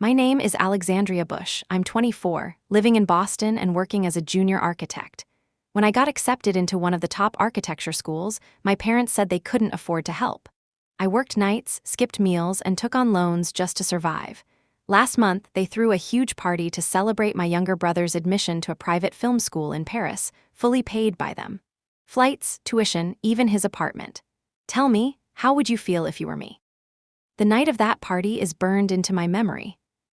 My name is Alexandria Bush. I'm 24, living in Boston and working as a junior architect. When I got accepted into one of the top architecture schools, my parents said they couldn't afford to help. I worked nights, skipped meals, and took on loans just to survive. Last month, they threw a huge party to celebrate my younger brother's admission to a private film school in Paris, fully paid by them. Flights, tuition, even his apartment. Tell me, how would you feel if you were me? The night of that party is burned into my memory.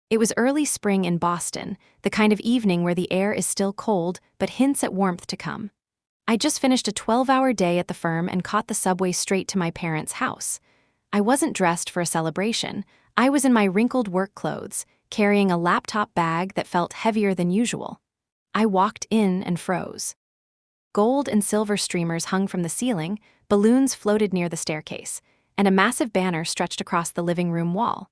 It was early spring in Boston, the kind of evening where the air is still cold but hints at warmth to come. I just finished a 12-hour day at the firm and caught the subway straight to my parents' house. I wasn't dressed for a celebration. I was in my wrinkled work clothes, carrying a laptop bag that felt heavier than usual. I walked in and froze. Gold and silver streamers hung from the ceiling, balloons floated near the staircase, and a massive banner stretched across the living room wall.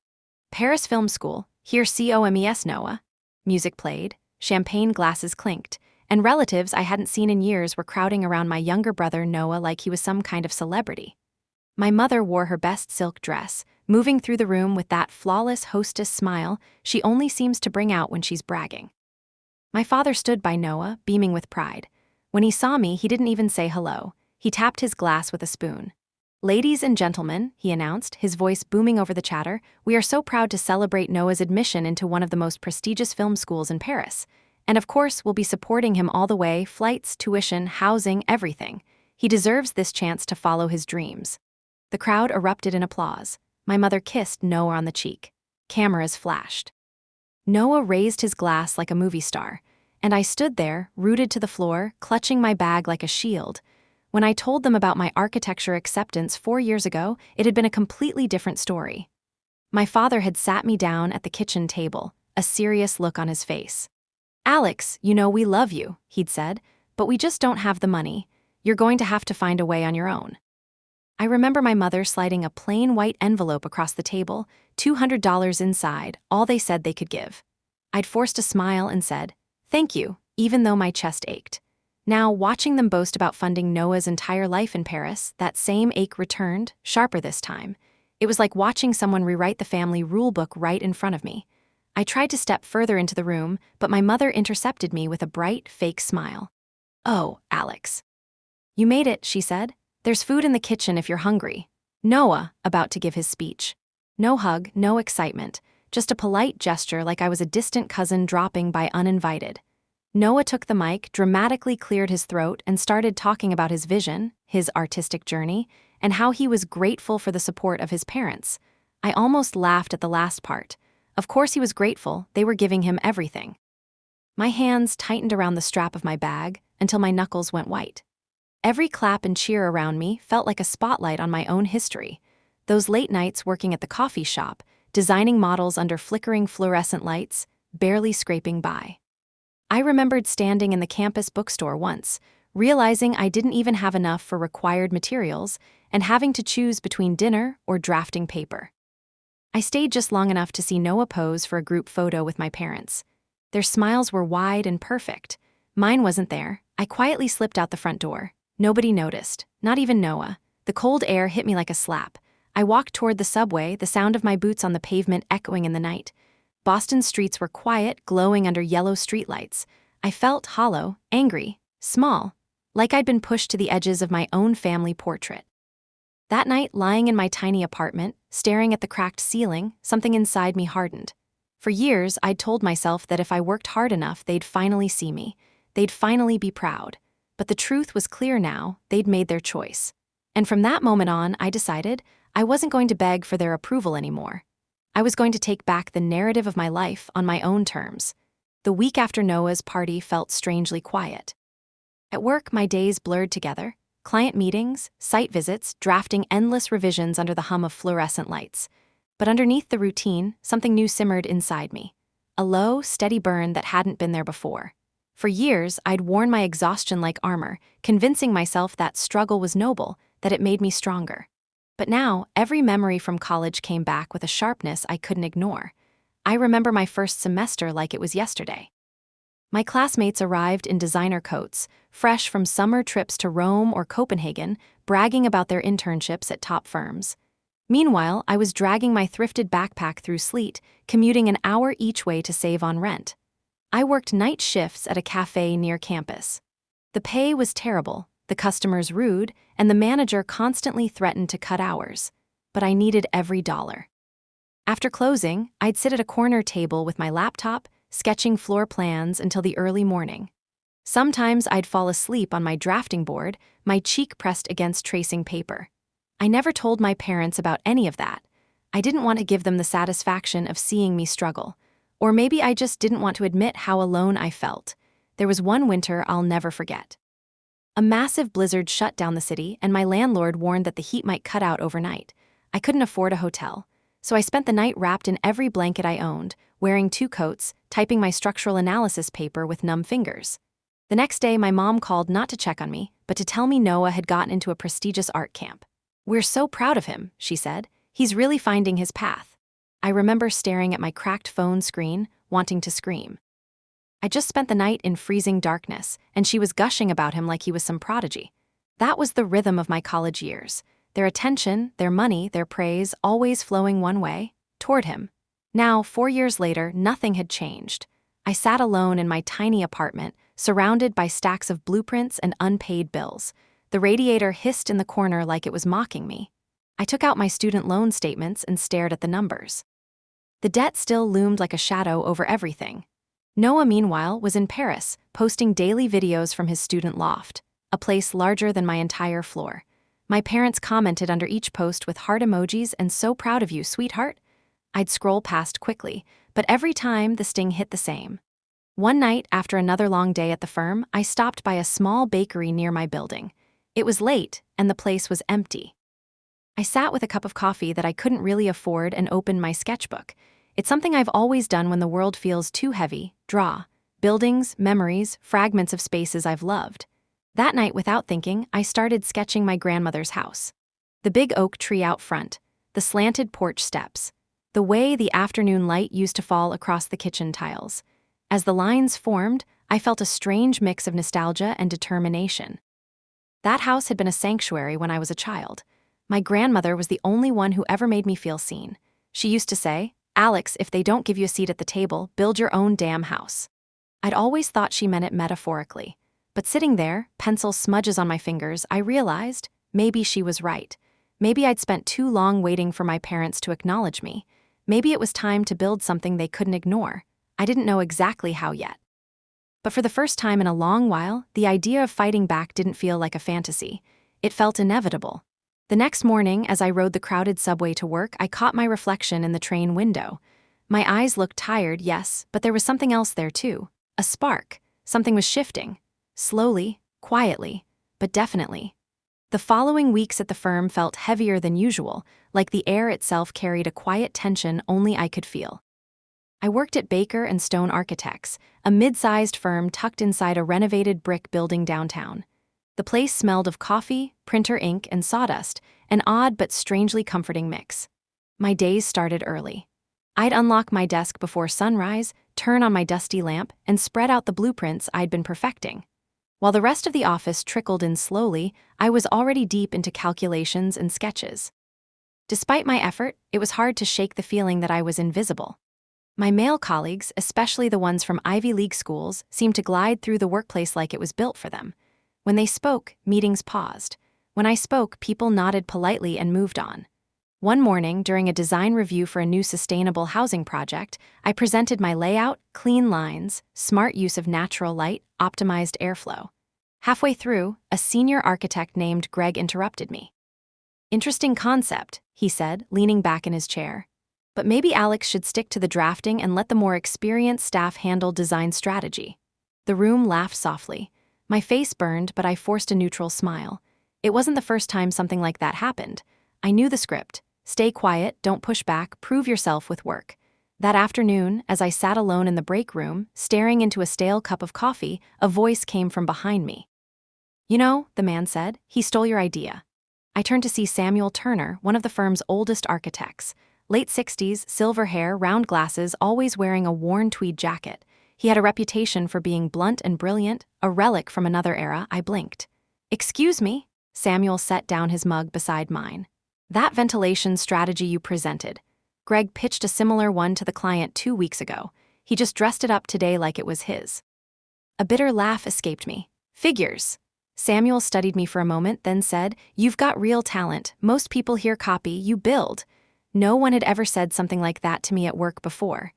Paris Film School, here COMES Noah. Music played, champagne glasses clinked, and relatives I hadn't seen in years were crowding around my younger brother Noah like he was some kind of celebrity. My mother wore her best silk dress, moving through the room with that flawless hostess smile she only seems to bring out when she's bragging. My father stood by Noah, beaming with pride. When he saw me, he didn't even say hello. He tapped his glass with a spoon. "Ladies and gentlemen," he announced, his voice booming over the chatter, "we are so proud to celebrate Noah's admission into one of the most prestigious film schools in Paris. And of course, we'll be supporting him all the way, flights, tuition, housing, everything. He deserves this chance to follow his dreams." The crowd erupted in applause. My mother kissed Noah on the cheek. Cameras flashed. Noah raised his glass like a movie star, and I stood there, rooted to the floor, clutching my bag like a shield. When I told them about my architecture acceptance 4 years ago, it had been a completely different story. My father had sat me down at the kitchen table, a serious look on his face. "Alex, you know we love you," he'd said, "but we just don't have the money. You're going to have to find a way on your own." I remember my mother sliding a plain white envelope across the table, $200 inside, all they said they could give. I'd forced a smile and said, "Thank you," even though my chest ached. Now, watching them boast about funding Noah's entire life in Paris, that same ache returned, sharper this time. It was like watching someone rewrite the family rulebook right in front of me. I tried to step further into the room, but my mother intercepted me with a bright, fake smile. "Oh, Alex. You made it," she said. "There's food in the kitchen if you're hungry." Noah, about to give his speech. No hug, no excitement, just a polite gesture like I was a distant cousin dropping by uninvited. Noah took the mic, dramatically cleared his throat, and started talking about his vision, his artistic journey, and how he was grateful for the support of his parents. I almost laughed at the last part. Of course he was grateful, they were giving him everything. My hands tightened around the strap of my bag until my knuckles went white. Every clap and cheer around me felt like a spotlight on my own history. Those late nights working at the coffee shop, designing models under flickering fluorescent lights, barely scraping by. I remembered standing in the campus bookstore once, realizing I didn't even have enough for required materials and having to choose between dinner or drafting paper. I stayed just long enough to see Noah pose for a group photo with my parents. Their smiles were wide and perfect. Mine wasn't there. I quietly slipped out the front door. Nobody noticed, not even Noah. The cold air hit me like a slap. I walked toward the subway, the sound of my boots on the pavement echoing in the night. Boston's streets were quiet, glowing under yellow streetlights. I felt hollow, angry, small, like I'd been pushed to the edges of my own family portrait. That night, lying in my tiny apartment, staring at the cracked ceiling, something inside me hardened. For years, I'd told myself that if I worked hard enough, they'd finally see me. They'd finally be proud. But the truth was clear now, they'd made their choice. And from that moment on, I decided I wasn't going to beg for their approval anymore. I was going to take back the narrative of my life on my own terms. The week after Noah's party felt strangely quiet. At work, my days blurred together. Client meetings, site visits, drafting endless revisions under the hum of fluorescent lights. But underneath the routine, something new simmered inside me. A low, steady burn that hadn't been there before. For years, I'd worn my exhaustion like armor, convincing myself that struggle was noble, that it made me stronger. But now, every memory from college came back with a sharpness I couldn't ignore. I remember my first semester like it was yesterday. My classmates arrived in designer coats, fresh from summer trips to Rome or Copenhagen, bragging about their internships at top firms. Meanwhile, I was dragging my thrifted backpack through sleet, commuting an hour each way to save on rent. I worked night shifts at a cafe near campus. The pay was terrible, the customers rude, and the manager constantly threatened to cut hours. But I needed every dollar. After closing, I'd sit at a corner table with my laptop, sketching floor plans until the early morning. Sometimes I'd fall asleep on my drafting board, my cheek pressed against tracing paper. I never told my parents about any of that. I didn't want to give them the satisfaction of seeing me struggle. Or maybe I just didn't want to admit how alone I felt. There was one winter I'll never forget. A massive blizzard shut down the city, and my landlord warned that the heat might cut out overnight. I couldn't afford a hotel, so I spent the night wrapped in every blanket I owned, wearing 2 coats, typing my structural analysis paper with numb fingers. The next day, my mom called not to check on me, but to tell me Noah had gotten into a prestigious art camp. "We're so proud of him," she said. "He's really finding his path." I remember staring at my cracked phone screen, wanting to scream. I just spent the night in freezing darkness, and she was gushing about him like he was some prodigy. That was the rhythm of my college years. Their attention, their money, their praise, always flowing one way, toward him. Now, 4 years later, nothing had changed. I sat alone in my tiny apartment, surrounded by stacks of blueprints and unpaid bills. The radiator hissed in the corner like it was mocking me. I took out my student loan statements and stared at the numbers. The debt still loomed like a shadow over everything. Noah, meanwhile, was in Paris, posting daily videos from his student loft, a place larger than my entire floor. My parents commented under each post with heart emojis and "so proud of you, sweetheart." I'd scroll past quickly, but every time the sting hit the same. One night, after another long day at the firm, I stopped by a small bakery near my building. It was late, and the place was empty. I sat with a cup of coffee that I couldn't really afford and opened my sketchbook. It's something I've always done when the world feels too heavy: draw. Buildings, memories, fragments of spaces I've loved. That night, without thinking, I started sketching my grandmother's house. The big oak tree out front, the slanted porch steps, the way the afternoon light used to fall across the kitchen tiles. As the lines formed, I felt a strange mix of nostalgia and determination. That house had been a sanctuary when I was a child. My grandmother was the only one who ever made me feel seen. She used to say, "Alex, if they don't give you a seat at the table, build your own damn house." I'd always thought she meant it metaphorically. But sitting there, pencil smudges on my fingers, I realized maybe she was right. Maybe I'd spent too long waiting for my parents to acknowledge me. Maybe it was time to build something they couldn't ignore. I didn't know exactly how yet. But for the first time in a long while, the idea of fighting back didn't feel like a fantasy. It felt inevitable. The next morning, as I rode the crowded subway to work, I caught my reflection in the train window. My eyes looked tired, yes, but there was something else there too. A spark. Something was shifting. Slowly, quietly, but definitely. The following weeks at the firm felt heavier than usual, like the air itself carried a quiet tension only I could feel. I worked at Baker and Stone Architects, a mid-sized firm tucked inside a renovated brick building downtown. The place smelled of coffee, printer ink, and sawdust, an odd but strangely comforting mix. My days started early. I'd unlock my desk before sunrise, turn on my dusty lamp, and spread out the blueprints I'd been perfecting. While the rest of the office trickled in slowly, I was already deep into calculations and sketches. Despite my effort, it was hard to shake the feeling that I was invisible. My male colleagues, especially the ones from Ivy League schools, seemed to glide through the workplace like it was built for them. When they spoke, meetings paused. When I spoke, people nodded politely and moved on. One morning, during a design review for a new sustainable housing project, I presented my layout, clean lines, smart use of natural light, optimized airflow. Halfway through, a senior architect named Greg interrupted me. "Interesting concept," he said, leaning back in his chair. "But maybe Alex should stick to the drafting and let the more experienced staff handle design strategy." The room laughed softly. My face burned, but I forced a neutral smile. It wasn't the first time something like that happened. I knew the script. Stay quiet, don't push back, prove yourself with work. That afternoon, as I sat alone in the break room, staring into a stale cup of coffee, a voice came from behind me. "You know," the man said, "he stole your idea." I turned to see Samuel Turner, one of the firm's oldest architects. Late 60s, silver hair, round glasses, always wearing a worn tweed jacket. He had a reputation for being blunt and brilliant, a relic from another era. I blinked. "Excuse me." Samuel set down his mug beside mine. That ventilation strategy you presented. Greg pitched a similar one to the client 2 weeks ago. He just dressed it up today like it was his. A bitter laugh escaped me. Figures. Samuel studied me for a moment, then said, "You've got real talent. Most people hear copy, you build." No one had ever said something like that to me at work before.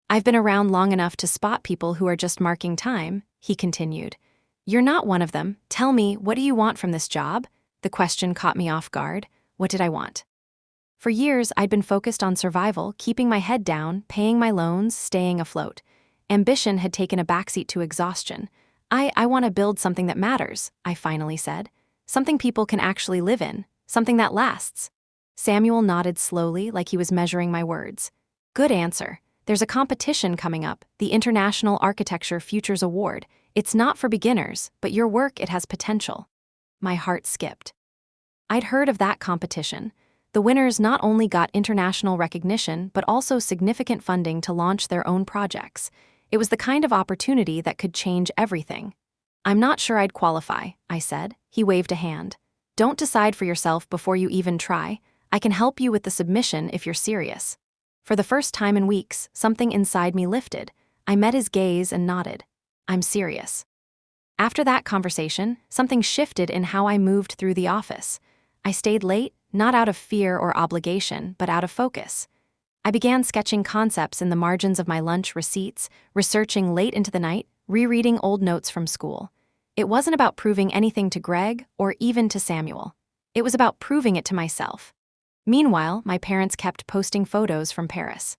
"I've been around long enough to spot people who are just marking time," he continued. "You're not one of them. Tell me, what do you want from this job?" The question caught me off guard. What did I want? For years, I'd been focused on survival, keeping my head down, paying my loans, staying afloat. Ambition had taken a backseat to exhaustion. I want to build something that matters," I finally said. "Something people can actually live in, something that lasts." Samuel nodded slowly, like he was measuring my words. "Good answer. There's a competition coming up, the International Architecture Futures Award. It's not for beginners, but your work, it has potential." My heart skipped. I'd heard of that competition. The winners not only got international recognition, but also significant funding to launch their own projects. It was the kind of opportunity that could change everything. "I'm not sure I'd qualify," I said. He waved a hand. "Don't decide for yourself before you even try. I can help you with the submission if you're serious." For the first time in weeks, something inside me lifted. I met his gaze and nodded. "I'm serious." After that conversation, something shifted in how I moved through the office. I stayed late, not out of fear or obligation, but out of focus. I began sketching concepts in the margins of my lunch receipts, researching late into the night, rereading old notes from school. It wasn't about proving anything to Greg or even to Samuel. It was about proving it to myself. Meanwhile, my parents kept posting photos from Paris.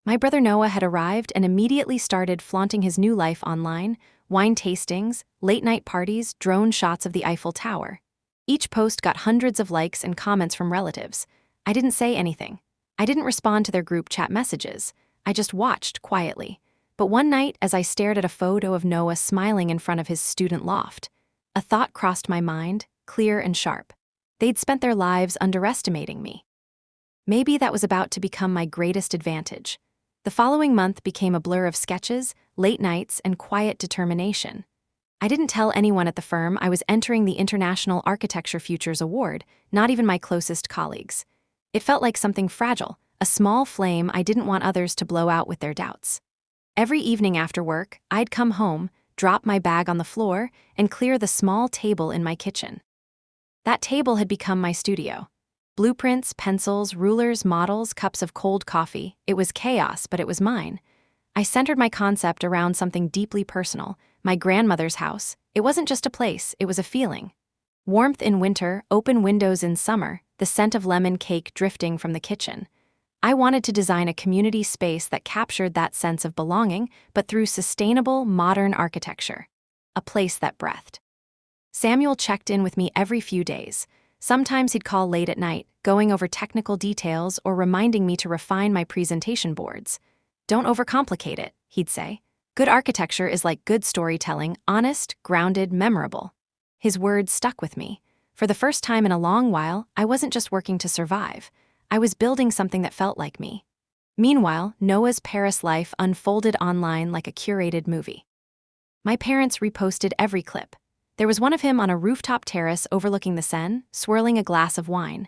My brother Noah had arrived and immediately started flaunting his new life online: wine tastings, late-night parties, drone shots of the Eiffel Tower. Each post got hundreds of likes and comments from relatives. I didn't say anything. I didn't respond to their group chat messages. I just watched quietly. But one night, as I stared at a photo of Noah smiling in front of his student loft, a thought crossed my mind, clear and sharp. They'd spent their lives underestimating me. Maybe that was about to become my greatest advantage. The following month became a blur of sketches, late nights, and quiet determination. I didn't tell anyone at the firm I was entering the International Architecture Futures Award, not even my closest colleagues. It felt like something fragile, a small flame I didn't want others to blow out with their doubts. Every evening after work, I'd come home, drop my bag on the floor, and clear the small table in my kitchen. That table had become my studio. Blueprints, pencils, rulers, models, cups of cold coffee. It was chaos, but it was mine. I centered my concept around something deeply personal: my grandmother's house. It wasn't just a place, it was a feeling. Warmth in winter, open windows in summer, the scent of lemon cake drifting from the kitchen. I wanted to design a community space that captured that sense of belonging, but through sustainable, modern architecture. A place that breathed. Samuel checked in with me every few days. Sometimes he'd call late at night, going over technical details or reminding me to refine my presentation boards. "Don't overcomplicate it," he'd say. "Good architecture is like good storytelling, honest, grounded, memorable." His words stuck with me. For the first time in a long while, I wasn't just working to survive. I was building something that felt like me. Meanwhile, Noah's Paris life unfolded online like a curated movie. My parents reposted every clip. There was one of him on a rooftop terrace overlooking the Seine, swirling a glass of wine.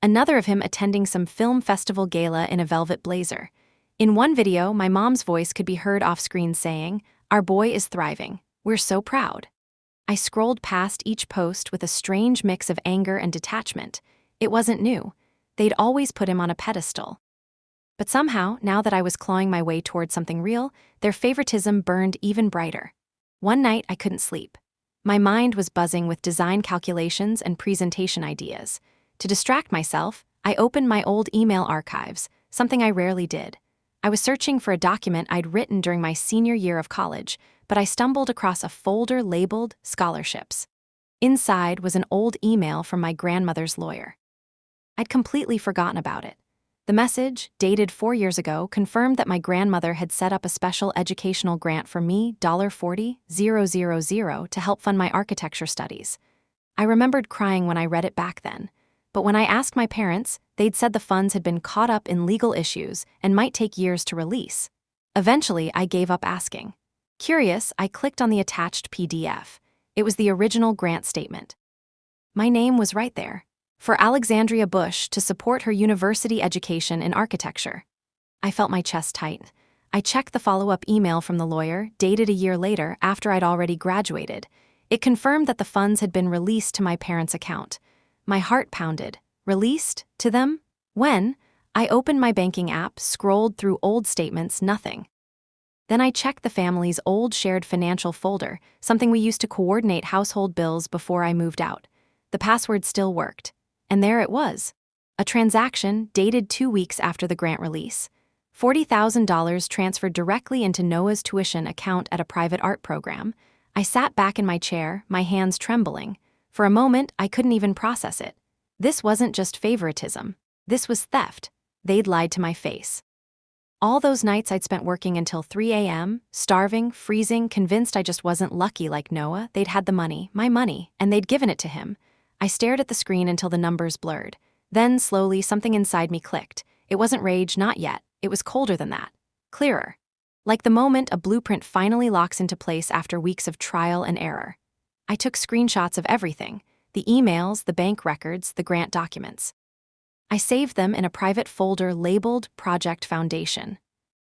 Another of him attending some film festival gala in a velvet blazer. In one video, my mom's voice could be heard off-screen saying, "Our boy is thriving. We're so proud." I scrolled past each post with a strange mix of anger and detachment. It wasn't new. They'd always put him on a pedestal. But somehow, now that I was clawing my way toward something real, their favoritism burned even brighter. One night, I couldn't sleep. My mind was buzzing with design calculations and presentation ideas. To distract myself, I opened my old email archives, something I rarely did. I was searching for a document I'd written during my senior year of college, but I stumbled across a folder labeled Scholarships. Inside was an old email from my grandmother's lawyer. I'd completely forgotten about it. The message, dated 4 years ago, confirmed that my grandmother had set up a special educational grant for me, $40,000, to help fund my architecture studies. I remembered crying when I read it back then. But when I asked my parents, they'd said the funds had been caught up in legal issues and might take years to release. Eventually, I gave up asking. Curious, I clicked on the attached PDF. It was the original grant statement. My name was right there. For Alexandria Bush to support her university education in architecture. I felt my chest tighten. I checked the follow-up email from the lawyer, dated a year later after I'd already graduated. It confirmed that the funds had been released to my parents' account. My heart pounded. Released? To them? When? I opened my banking app, scrolled through old statements, nothing. Then I checked the family's old shared financial folder, something we used to coordinate household bills before I moved out. The password still worked. And there it was. A transaction dated 2 weeks after the grant release. $40,000 transferred directly into Noah's tuition account at a private art program. I sat back in my chair, my hands trembling. For a moment, I couldn't even process it. This wasn't just favoritism. This was theft. They'd lied to my face. All those nights I'd spent working until 3 a.m., starving, freezing, convinced I just wasn't lucky like Noah. They'd had the money, my money, and they'd given it to him. I stared at the screen until the numbers blurred. Then, slowly, something inside me clicked. It wasn't rage, not yet. It was colder than that. Clearer. Like the moment a blueprint finally locks into place after weeks of trial and error. I took screenshots of everything. The emails, the bank records, the grant documents. I saved them in a private folder labeled Project Foundation.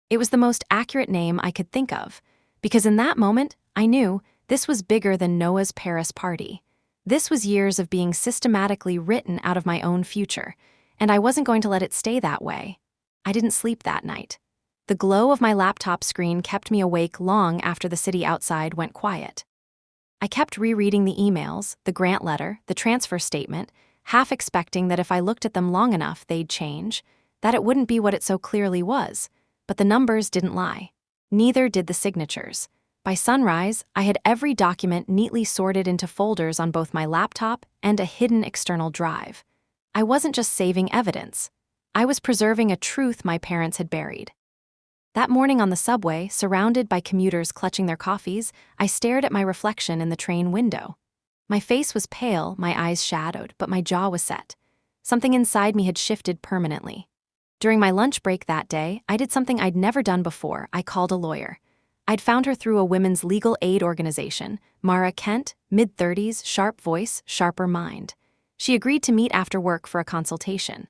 It was the most accurate name I could think of, because in that moment, I knew this was bigger than Noah's Paris party. This was years of being systematically written out of my own future, and I wasn't going to let it stay that way. I didn't sleep that night. The glow of my laptop screen kept me awake long after the city outside went quiet. I kept rereading the emails, the grant letter, the transfer statement, half expecting that if I looked at them long enough, they'd change, that it wouldn't be what it so clearly was. But the numbers didn't lie. Neither did the signatures. By sunrise, I had every document neatly sorted into folders on both my laptop and a hidden external drive. I wasn't just saving evidence. I was preserving a truth my parents had buried. That morning on the subway, surrounded by commuters clutching their coffees, I stared at my reflection in the train window. My face was pale, my eyes shadowed, but my jaw was set. Something inside me had shifted permanently. During my lunch break that day, I did something I'd never done before. I called a lawyer. I'd found her through a women's legal aid organization, Mara Kent, mid-30s, sharp voice, sharper mind. She agreed to meet after work for a consultation.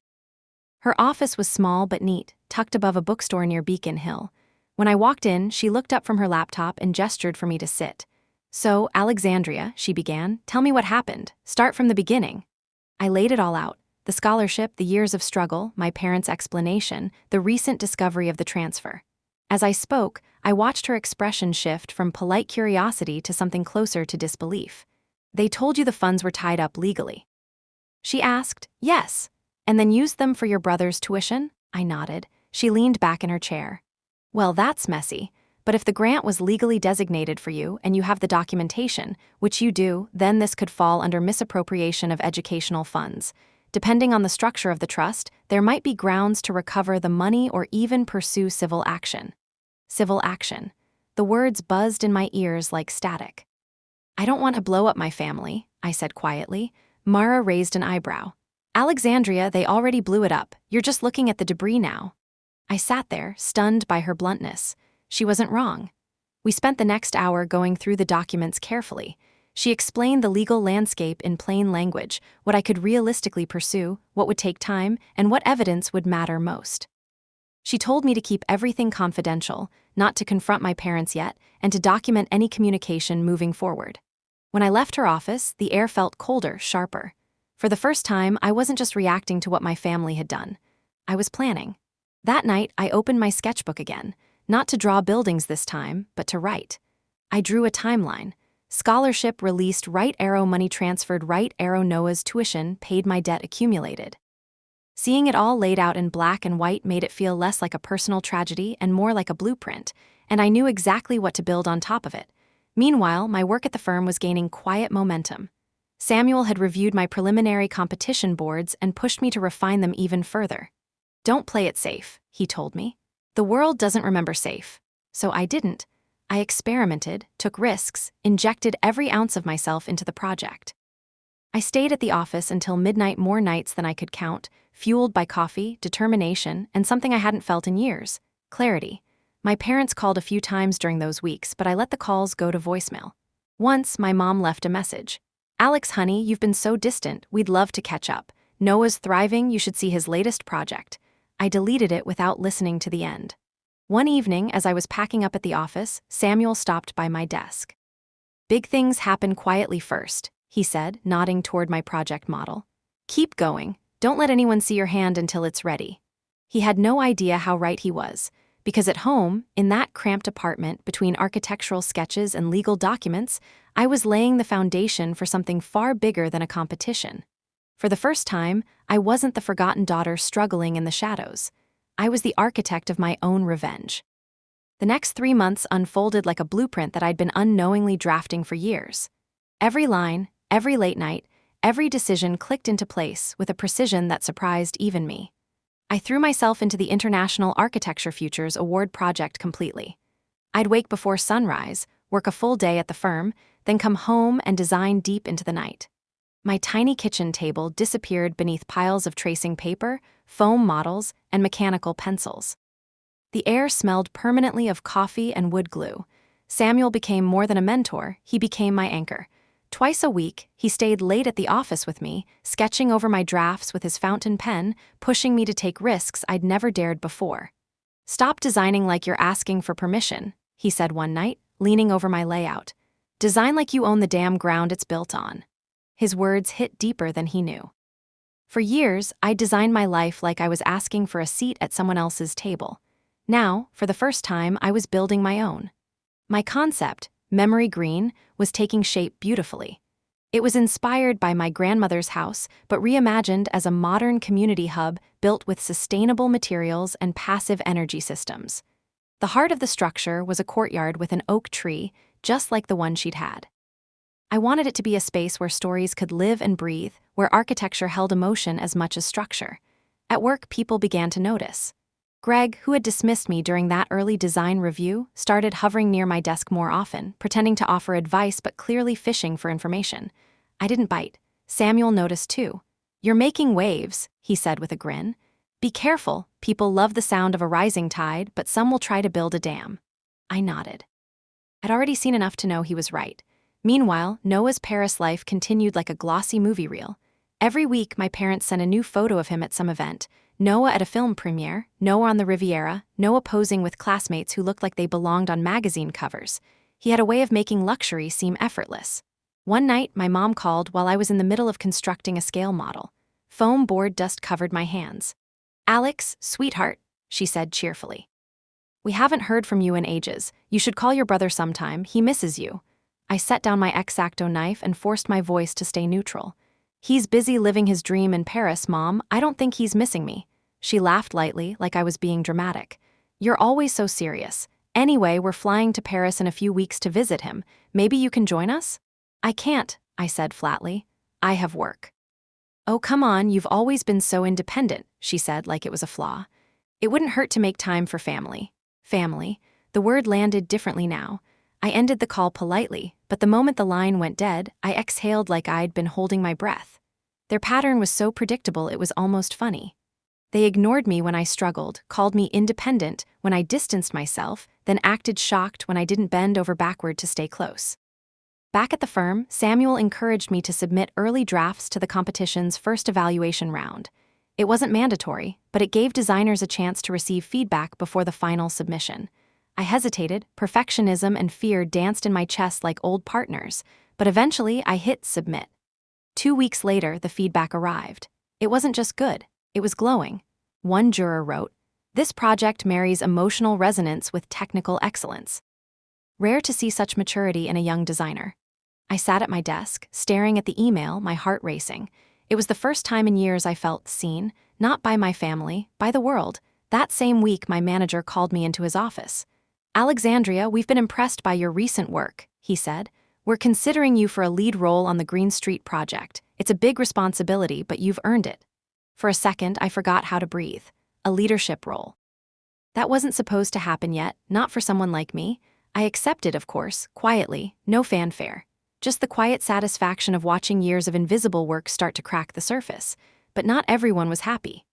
Her office was small but neat, tucked above a bookstore near Beacon Hill. When I walked in, she looked up from her laptop and gestured for me to sit. "So, Alexandria," she began, "tell me what happened. Start from the beginning." I laid it all out. The scholarship, the years of struggle, my parents' explanation, the recent discovery of the transfer. As I spoke, I watched her expression shift from polite curiosity to something closer to disbelief. "They told you the funds were tied up legally?" She asked. "Yes. And then used them for your brother's tuition?" I nodded. She leaned back in her chair. "Well, that's messy. But if the grant was legally designated for you and you have the documentation, which you do, then this could fall under misappropriation of educational funds. Depending on the structure of the trust, there might be grounds to recover the money or even pursue civil action." Civil action. The words buzzed in my ears like static. "I don't want to blow up my family," I said quietly. Mara raised an eyebrow. "Alexandria, they already blew it up. You're just looking at the debris now." I sat there, stunned by her bluntness. She wasn't wrong. We spent the next hour going through the documents carefully. She explained the legal landscape in plain language, what I could realistically pursue, what would take time, and what evidence would matter most. She told me to keep everything confidential, not to confront my parents yet, and to document any communication moving forward. When I left her office, the air felt colder, sharper. For the first time, I wasn't just reacting to what my family had done. I was planning. That night, I opened my sketchbook again, not to draw buildings this time, but to write. I drew a timeline. Scholarship released, right arrow money transferred, right arrow Noah's tuition, paid my debt accumulated. Seeing it all laid out in black and white made it feel less like a personal tragedy and more like a blueprint, and I knew exactly what to build on top of it. Meanwhile, my work at the firm was gaining quiet momentum. Samuel had reviewed my preliminary competition boards and pushed me to refine them even further. "Don't play it safe," he told me. "The world doesn't remember safe." So I didn't. I experimented, took risks, injected every ounce of myself into the project. I stayed at the office until midnight, more nights than I could count, fueled by coffee, determination, and something I hadn't felt in years: clarity. My parents called a few times during those weeks, but I let the calls go to voicemail. Once, my mom left a message. "Alex, honey, you've been so distant, we'd love to catch up. Noah's thriving, you should see his latest project. I deleted it without listening to the end. One evening, as I was packing up at the office, Samuel stopped by my desk. Big things happen quietly first, he said, nodding toward my project model. Keep going. Don't let anyone see your hand until it's ready. He had no idea how right he was, because at home, in that cramped apartment between architectural sketches and legal documents, I was laying the foundation for something far bigger than a competition. For the first time, I wasn't the forgotten daughter struggling in the shadows. I was the architect of my own revenge. The next 3 months unfolded like a blueprint that I'd been unknowingly drafting for years. Every line, every late night, every decision clicked into place with a precision that surprised even me. I threw myself into the International Architecture Futures Award project completely. I'd wake before sunrise, work a full day at the firm, then come home and design deep into the night. My tiny kitchen table disappeared beneath piles of tracing paper, foam models, and mechanical pencils. The air smelled permanently of coffee and wood glue. Samuel became more than a mentor, he became my anchor. Twice a week, he stayed late at the office with me, sketching over my drafts with his fountain pen, pushing me to take risks I'd never dared before. "Stop designing like you're asking for permission," he said one night, leaning over my layout. "Design like you own the damn ground it's built on." His words hit deeper than he knew. For years, I designed my life like I was asking for a seat at someone else's table. Now, for the first time, I was building my own. My concept, Memory Green, was taking shape beautifully. It was inspired by my grandmother's house, but reimagined as a modern community hub built with sustainable materials and passive energy systems. The heart of the structure was a courtyard with an oak tree, just like the one she'd had. I wanted it to be a space where stories could live and breathe, where architecture held emotion as much as structure. At work, people began to notice. Greg, who had dismissed me during that early design review, started hovering near my desk more often, pretending to offer advice but clearly fishing for information. I didn't bite. Samuel noticed too. "You're making waves," he said with a grin. "Be careful, people love the sound of a rising tide, but some will try to build a dam." I nodded. I'd already seen enough to know he was right. Meanwhile, Noah's Paris life continued like a glossy movie reel. Every week, my parents sent a new photo of him at some event. Noah at a film premiere, Noah on the Riviera, Noah posing with classmates who looked like they belonged on magazine covers. He had a way of making luxury seem effortless. One night, my mom called while I was in the middle of constructing a scale model. Foam board dust covered my hands. "Alex, sweetheart," she said cheerfully. "We haven't heard from you in ages. You should call your brother sometime, he misses you." I set down my X-Acto knife and forced my voice to stay neutral. "He's busy living his dream in Paris, Mom. I don't think he's missing me." She laughed lightly, like I was being dramatic. "You're always so serious. Anyway, we're flying to Paris in a few weeks to visit him. Maybe you can join us?" "I can't," I said flatly. "I have work." "Oh, come on, you've always been so independent," she said like it was a flaw. "It wouldn't hurt to make time for family." Family. The word landed differently now. I ended the call politely, but the moment the line went dead, I exhaled like I'd been holding my breath. Their pattern was so predictable it was almost funny. They ignored me when I struggled, called me independent when I distanced myself, then acted shocked when I didn't bend over backward to stay close. Back at the firm, Samuel encouraged me to submit early drafts to the competition's first evaluation round. It wasn't mandatory, but it gave designers a chance to receive feedback before the final submission. I hesitated, perfectionism and fear danced in my chest like old partners, but eventually I hit submit. 2 weeks later, the feedback arrived. It wasn't just good, it was glowing. One juror wrote, "This project marries emotional resonance with technical excellence." Rare to see such maturity in a young designer. I sat at my desk, staring at the email, my heart racing. It was the first time in years I felt seen, not by my family, by the world. That same week, my manager called me into his office. "Alexandria, we've been impressed by your recent work," he said. "We're considering you for a lead role on the Green Street project. It's a big responsibility, but you've earned it." For a second, I forgot how to breathe. A leadership role. That wasn't supposed to happen yet, not for someone like me. I accepted, of course, quietly, no fanfare. Just the quiet satisfaction of watching years of invisible work start to crack the surface. But not everyone was happy.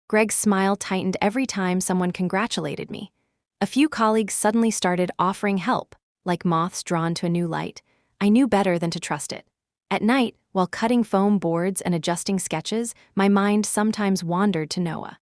Greg's smile tightened every time someone congratulated me. A few colleagues suddenly started offering help, like moths drawn to a new light. I knew better than to trust it. At night, while cutting foam boards and adjusting sketches, my mind sometimes wandered to Noah.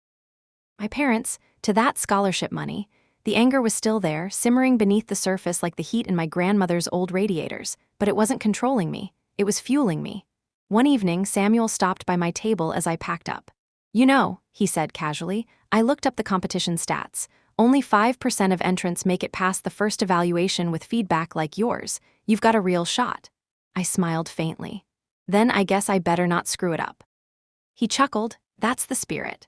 My parents, to that scholarship money. The anger was still there, simmering beneath the surface like the heat in my grandmother's old radiators, but it wasn't controlling me, it was fueling me. One evening, Samuel stopped by my table as I packed up. "You know," he said casually, "I looked up the competition stats. Only 5% of entrants make it past the first evaluation with feedback like yours. You've got a real shot." I smiled faintly. "Then I guess I better not screw it up." He chuckled. "That's the spirit."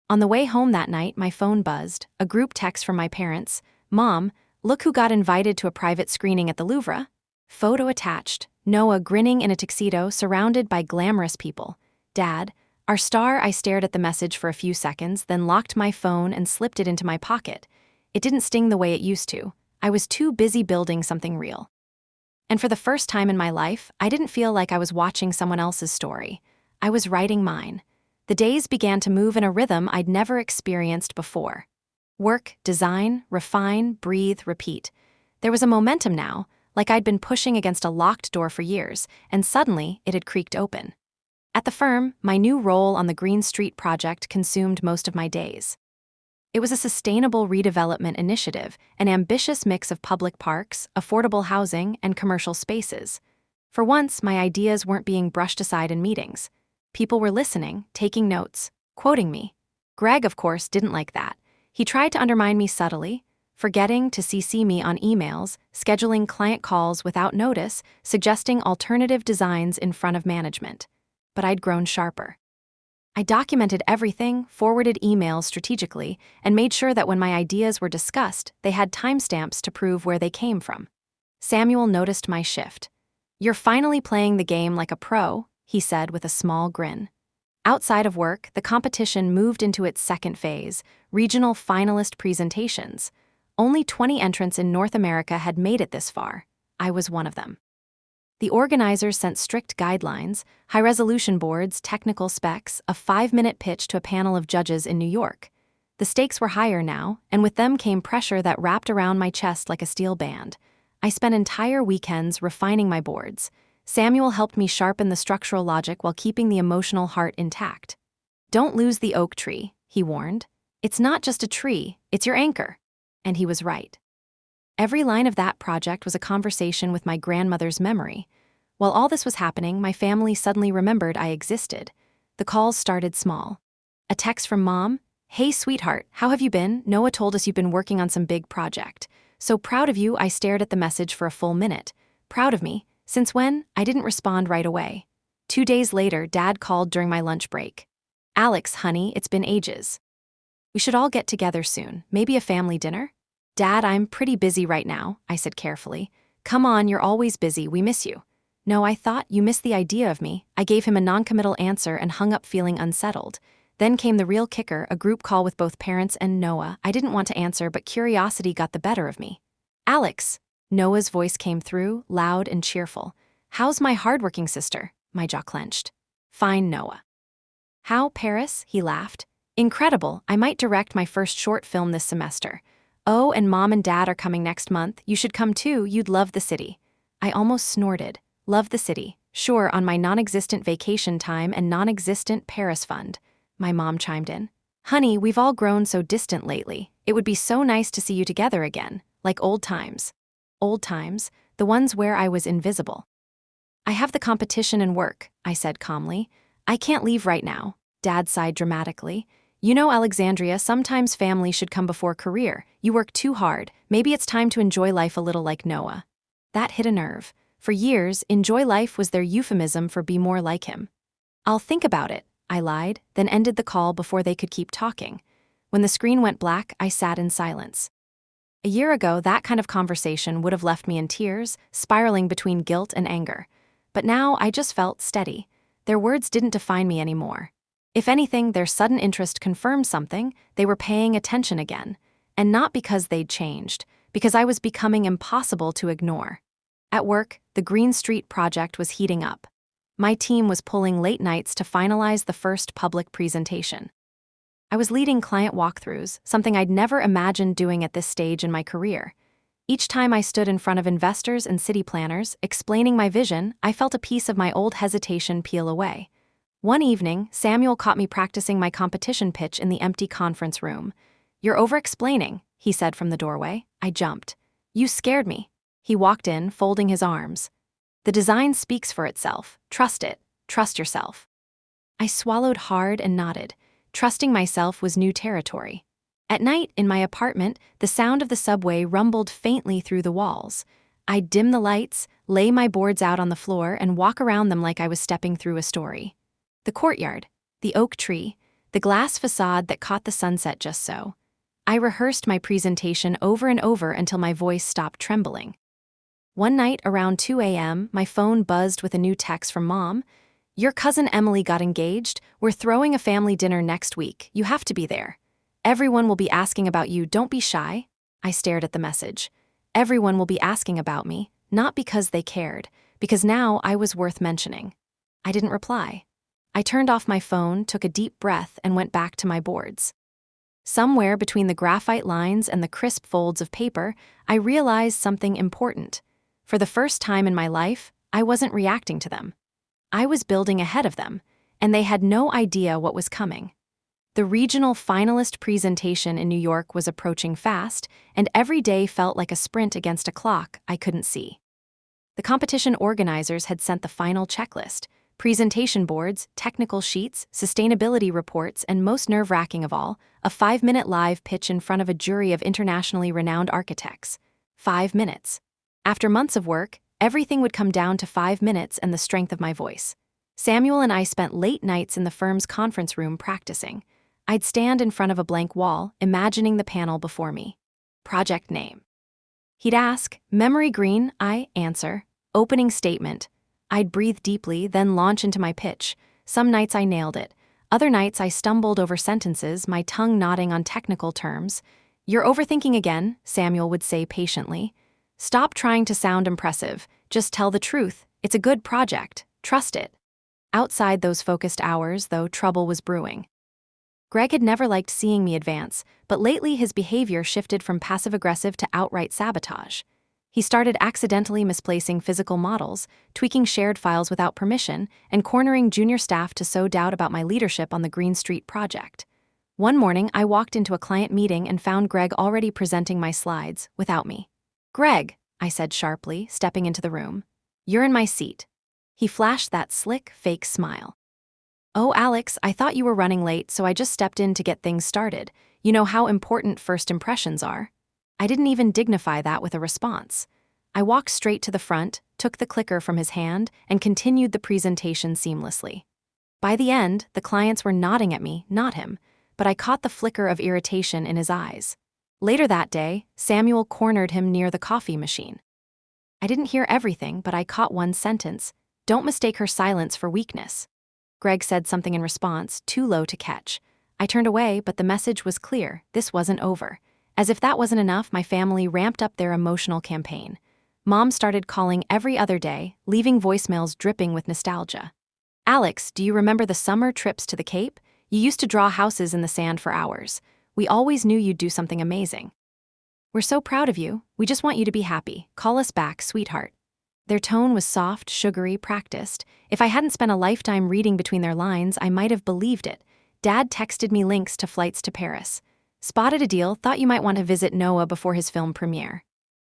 On the way home that night, my phone buzzed, a group text from my parents. "Mom, look who got invited to a private screening at the Louvre." Photo attached, Noah grinning in a tuxedo surrounded by glamorous people. "Dad, our star." I stared at the message for a few seconds, then locked my phone and slipped it into my pocket. It didn't sting the way it used to. I was too busy building something real. And for the first time in my life, I didn't feel like I was watching someone else's story. I was writing mine. The days began to move in a rhythm I'd never experienced before. Work, design, refine, breathe, repeat. There was a momentum now, like I'd been pushing against a locked door for years, and suddenly it had creaked open. At the firm, my new role on the Green Street project consumed most of my days. It was a sustainable redevelopment initiative, an ambitious mix of public parks, affordable housing, and commercial spaces. For once, my ideas weren't being brushed aside in meetings. People were listening, taking notes, quoting me. Greg, of course, didn't like that. He tried to undermine me subtly, forgetting to CC me on emails, scheduling client calls without notice, suggesting alternative designs in front of management. But I'd grown sharper. I documented everything, forwarded emails strategically, and made sure that when my ideas were discussed, they had timestamps to prove where they came from. Samuel noticed my shift. "You're finally playing the game like a pro," he said with a small grin. Outside of work, the competition moved into its second phase, regional finalist presentations. Only 20 entrants in North America had made it this far. I was one of them. The organizers sent strict guidelines, high-resolution boards, technical specs, a 5-minute pitch to a panel of judges in New York. The stakes were higher now, and with them came pressure that wrapped around my chest like a steel band. I spent entire weekends refining my boards. Samuel helped me sharpen the structural logic while keeping the emotional heart intact. "Don't lose the oak tree," he warned. "It's not just a tree, it's your anchor." And he was right. Every line of that project was a conversation with my grandmother's memory. While all this was happening, my family suddenly remembered I existed. The calls started small. A text from Mom. "Hey, sweetheart, how have you been? Noah told us you've been working on some big project. So proud of you." I stared at the message for a full minute. Proud of me? Since when? I didn't respond right away. 2 days later, Dad called during my lunch break. "Alex, honey, it's been ages. We should all get together soon, maybe a family dinner?" "Dad, I'm pretty busy right now," I said carefully. "Come on, you're always busy, we miss you." "No, I thought you missed the idea of me." I gave him a noncommittal answer and hung up feeling unsettled. Then came the real kicker, a group call with both parents and Noah. I didn't want to answer, but curiosity got the better of me. "Alex." Noah's voice came through, loud and cheerful. "How's my hardworking sister?" My jaw clenched. "Fine, Noah." "How, Paris?" He laughed. "Incredible, I might direct my first short film this semester. Oh, and Mom and Dad are coming next month. You should come too, you'd love the city." I almost snorted. Love the city. Sure, on my non-existent vacation time and non-existent Paris fund. My mom chimed in. "Honey, we've all grown so distant lately. It would be so nice to see you together again, like old times." Old times, the ones where I was invisible. "I have the competition and work," I said calmly. "I can't leave right now." Dad sighed dramatically. "You know, Alexandria, sometimes family should come before career. You work too hard. Maybe it's time to enjoy life a little like Noah." That hit a nerve. For years, enjoy life was their euphemism for be more like him. "I'll think about it," I lied, then ended the call before they could keep talking. When the screen went black, I sat in silence. A year ago, that kind of conversation would have left me in tears, spiraling between guilt and anger. But now I just felt steady. Their words didn't define me anymore. If anything, their sudden interest confirmed something. They were paying attention again. And not because they'd changed, because I was becoming impossible to ignore. At work, the Green Street project was heating up. My team was pulling late nights to finalize the first public presentation. I was leading client walkthroughs, something I'd never imagined doing at this stage in my career. Each time I stood in front of investors and city planners, explaining my vision, I felt a piece of my old hesitation peel away. One evening, Samuel caught me practicing my competition pitch in the empty conference room. "You're over-explaining," he said from the doorway. I jumped. "You scared me." He walked in, folding his arms. "The design speaks for itself. Trust it. Trust yourself." I swallowed hard and nodded. Trusting myself was new territory. At night, in my apartment, the sound of the subway rumbled faintly through the walls. I'd dim the lights, lay my boards out on the floor, and walk around them like I was stepping through a story. The courtyard, the oak tree, the glass facade that caught the sunset just so. I rehearsed my presentation over and over until my voice stopped trembling. One night around 2 a.m., my phone buzzed with a new text from Mom. "Your cousin Emily got engaged. We're throwing a family dinner next week. You have to be there. Everyone will be asking about you. Don't be shy." I stared at the message. Everyone will be asking about me, not because they cared, because now I was worth mentioning. I didn't reply. I turned off my phone, took a deep breath, and went back to my boards. Somewhere between the graphite lines and the crisp folds of paper, I realized something important. For the first time in my life, I wasn't reacting to them. I was building ahead of them, and they had no idea what was coming. The regional finalist presentation in New York was approaching fast, and every day felt like a sprint against a clock I couldn't see. The competition organizers had sent the final checklist: presentation boards, technical sheets, sustainability reports, and most nerve-wracking of all, a 5-minute live pitch in front of a jury of internationally renowned architects. 5 minutes. After months of work, everything would come down to 5 minutes and the strength of my voice. Samuel and I spent late nights in the firm's conference room practicing. I'd stand in front of a blank wall, imagining the panel before me. Project name. He'd ask, "Memory green," I answer. Opening statement. I'd breathe deeply, then launch into my pitch. Some nights I nailed it. Other nights I stumbled over sentences, my tongue nodding on technical terms. "You're overthinking again," Samuel would say patiently. "Stop trying to sound impressive. Just tell the truth. It's a good project. Trust it." Outside those focused hours, though, trouble was brewing. Greg had never liked seeing me advance, but lately his behavior shifted from passive-aggressive to outright sabotage. He started accidentally misplacing physical models, tweaking shared files without permission, and cornering junior staff to sow doubt about my leadership on the Green Street project. One morning, I walked into a client meeting and found Greg already presenting my slides, without me. "Greg," I said sharply, stepping into the room. "You're in my seat." He flashed that slick, fake smile. "Oh, Alex, I thought you were running late, so I just stepped in to get things started. You know how important first impressions are." I didn't even dignify that with a response. I walked straight to the front, took the clicker from his hand, and continued the presentation seamlessly. By the end, the clients were nodding at me, not him, but I caught the flicker of irritation in his eyes. Later that day, Samuel cornered him near the coffee machine. I didn't hear everything, but I caught one sentence. "Don't mistake her silence for weakness." Greg said something in response, too low to catch. I turned away, but the message was clear. This wasn't over. As if that wasn't enough, my family ramped up their emotional campaign. Mom started calling every other day, leaving voicemails dripping with nostalgia. "Alex, do you remember the summer trips to the Cape? You used to draw houses in the sand for hours. We always knew you'd do something amazing. We're so proud of you. We just want you to be happy. Call us back, sweetheart." Their tone was soft, sugary, practiced. If I hadn't spent a lifetime reading between their lines, I might have believed it. Dad texted me links to flights to Paris. "Spotted a deal, thought you might want to visit Noah before his film premiere."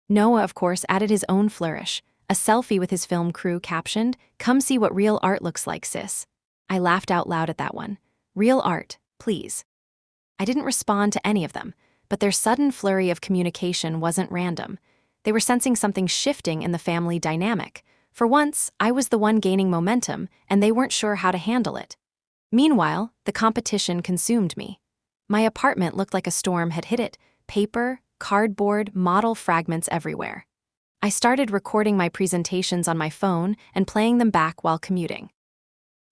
Noah, of course, added his own flourish. A selfie with his film crew captioned, "Come see what real art looks like, sis." I laughed out loud at that one. Real art, please. I didn't respond to any of them, but their sudden flurry of communication wasn't random. They were sensing something shifting in the family dynamic. For once, I was the one gaining momentum, and they weren't sure how to handle it. Meanwhile, the competition consumed me. My apartment looked like a storm had hit it, paper, cardboard, model fragments everywhere. I started recording my presentations on my phone and playing them back while commuting.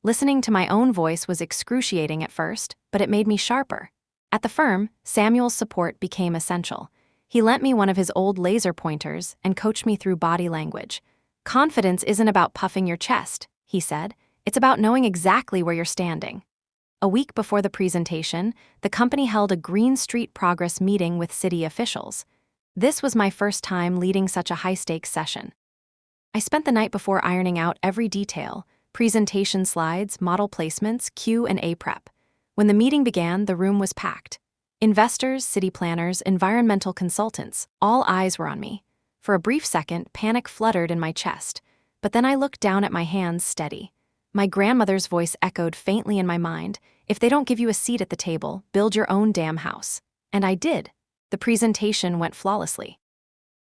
Listening to my own voice was excruciating at first, but it made me sharper. At the firm, Samuel's support became essential. He lent me one of his old laser pointers and coached me through body language. "Confidence isn't about puffing your chest," he said. "It's about knowing exactly where you're standing." A week before the presentation, the company held a Green Street progress meeting with city officials. This was my first time leading such a high-stakes session. I spent the night before ironing out every detail: presentation slides, model placements, Q&A prep. When the meeting began, the room was packed. Investors, city planners, environmental consultants, all eyes were on me. For a brief second, panic fluttered in my chest, but then I looked down at my hands, steady. My grandmother's voice echoed faintly in my mind: "If they don't give you a seat at the table, build your own damn house." And I did. The presentation went flawlessly.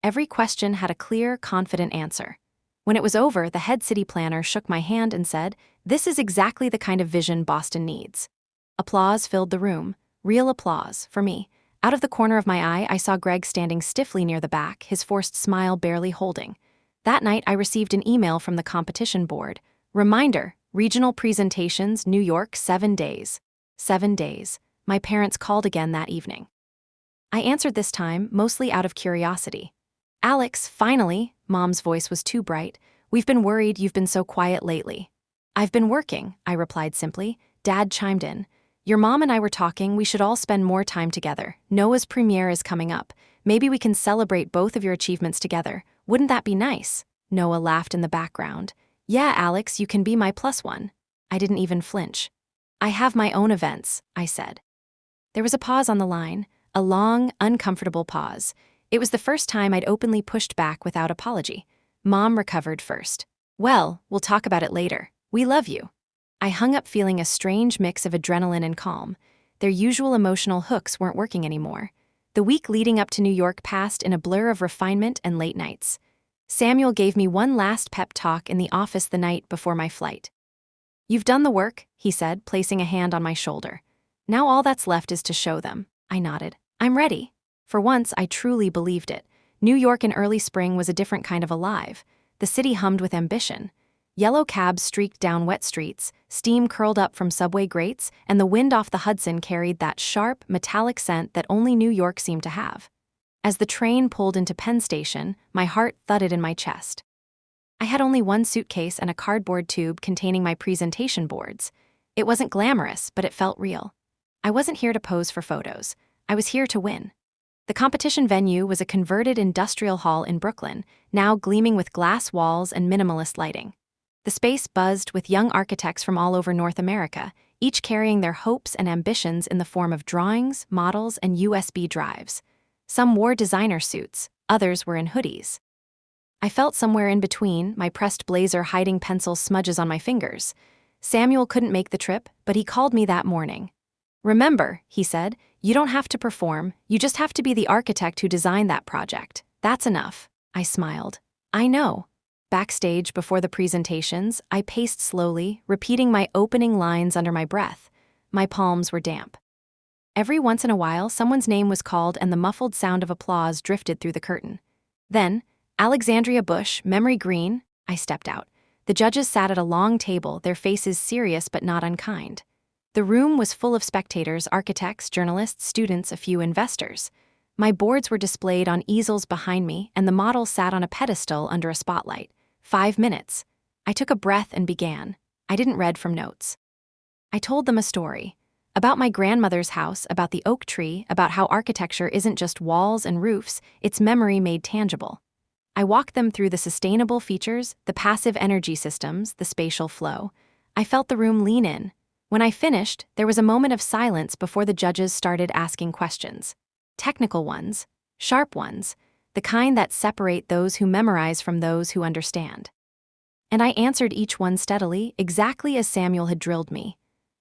Every question had a clear, confident answer. When it was over, the head city planner shook my hand and said, "This is exactly the kind of vision Boston needs." Applause filled the room. Real applause, for me. Out of the corner of my eye, I saw Greg standing stiffly near the back, his forced smile barely holding. That night, I received an email from the competition board. Reminder: regional presentations, New York, 7 days. 7 days. My parents called again that evening. I answered this time, mostly out of curiosity. "Alex, finally," Mom's voice was too bright. "We've been worried you've been so quiet lately." "I've been working," I replied simply. Dad chimed in. "Your mom and I were talking, we should all spend more time together. Noah's premiere is coming up. Maybe we can celebrate both of your achievements together. Wouldn't that be nice?" Noah laughed in the background. "Yeah, Alex, you can be my +1. I didn't even flinch. "I have my own events," I said. There was a pause on the line, a long, uncomfortable pause. It was the first time I'd openly pushed back without apology. Mom recovered first. "Well, we'll talk about it later. We love you." I hung up feeling a strange mix of adrenaline and calm. Their usual emotional hooks weren't working anymore. The week leading up to New York passed in a blur of refinement and late nights. Samuel gave me one last pep talk in the office the night before my flight. "You've done the work," he said, placing a hand on my shoulder. "Now all that's left is to show them." I nodded. "I'm ready." For once, I truly believed it. New York in early spring was a different kind of alive. The city hummed with ambition. Yellow cabs streaked down wet streets, steam curled up from subway grates, and the wind off the Hudson carried that sharp, metallic scent that only New York seemed to have. As the train pulled into Penn Station, my heart thudded in my chest. I had only one suitcase and a cardboard tube containing my presentation boards. It wasn't glamorous, but it felt real. I wasn't here to pose for photos. I was here to win. The competition venue was a converted industrial hall in Brooklyn, now gleaming with glass walls and minimalist lighting. The space buzzed with young architects from all over North America, each carrying their hopes and ambitions in the form of drawings, models, and USB drives. Some wore designer suits, others were in hoodies. I felt somewhere in between, my pressed blazer hiding pencil smudges on my fingers. Samuel couldn't make the trip, but he called me that morning. "Remember," he said, "you don't have to perform, you just have to be the architect who designed that project. That's enough." I smiled. "I know." Backstage before the presentations, I paced slowly, repeating my opening lines under my breath. My palms were damp. Every once in a while, someone's name was called and the muffled sound of applause drifted through the curtain. Then, "Alexandria Bush, Memory Green," I stepped out. The judges sat at a long table, their faces serious but not unkind. The room was full of spectators, architects, journalists, students, a few investors. My boards were displayed on easels behind me, and the model sat on a pedestal under a spotlight. 5 minutes. I took a breath and began. I didn't read from notes. I told them a story. About my grandmother's house, about the oak tree, about how architecture isn't just walls and roofs, it's memory made tangible. I walked them through the sustainable features, the passive energy systems, the spatial flow. I felt the room lean in. When I finished, there was a moment of silence before the judges started asking questions. Technical ones, sharp ones, the kind that separate those who memorize from those who understand. And I answered each one steadily, exactly as Samuel had drilled me.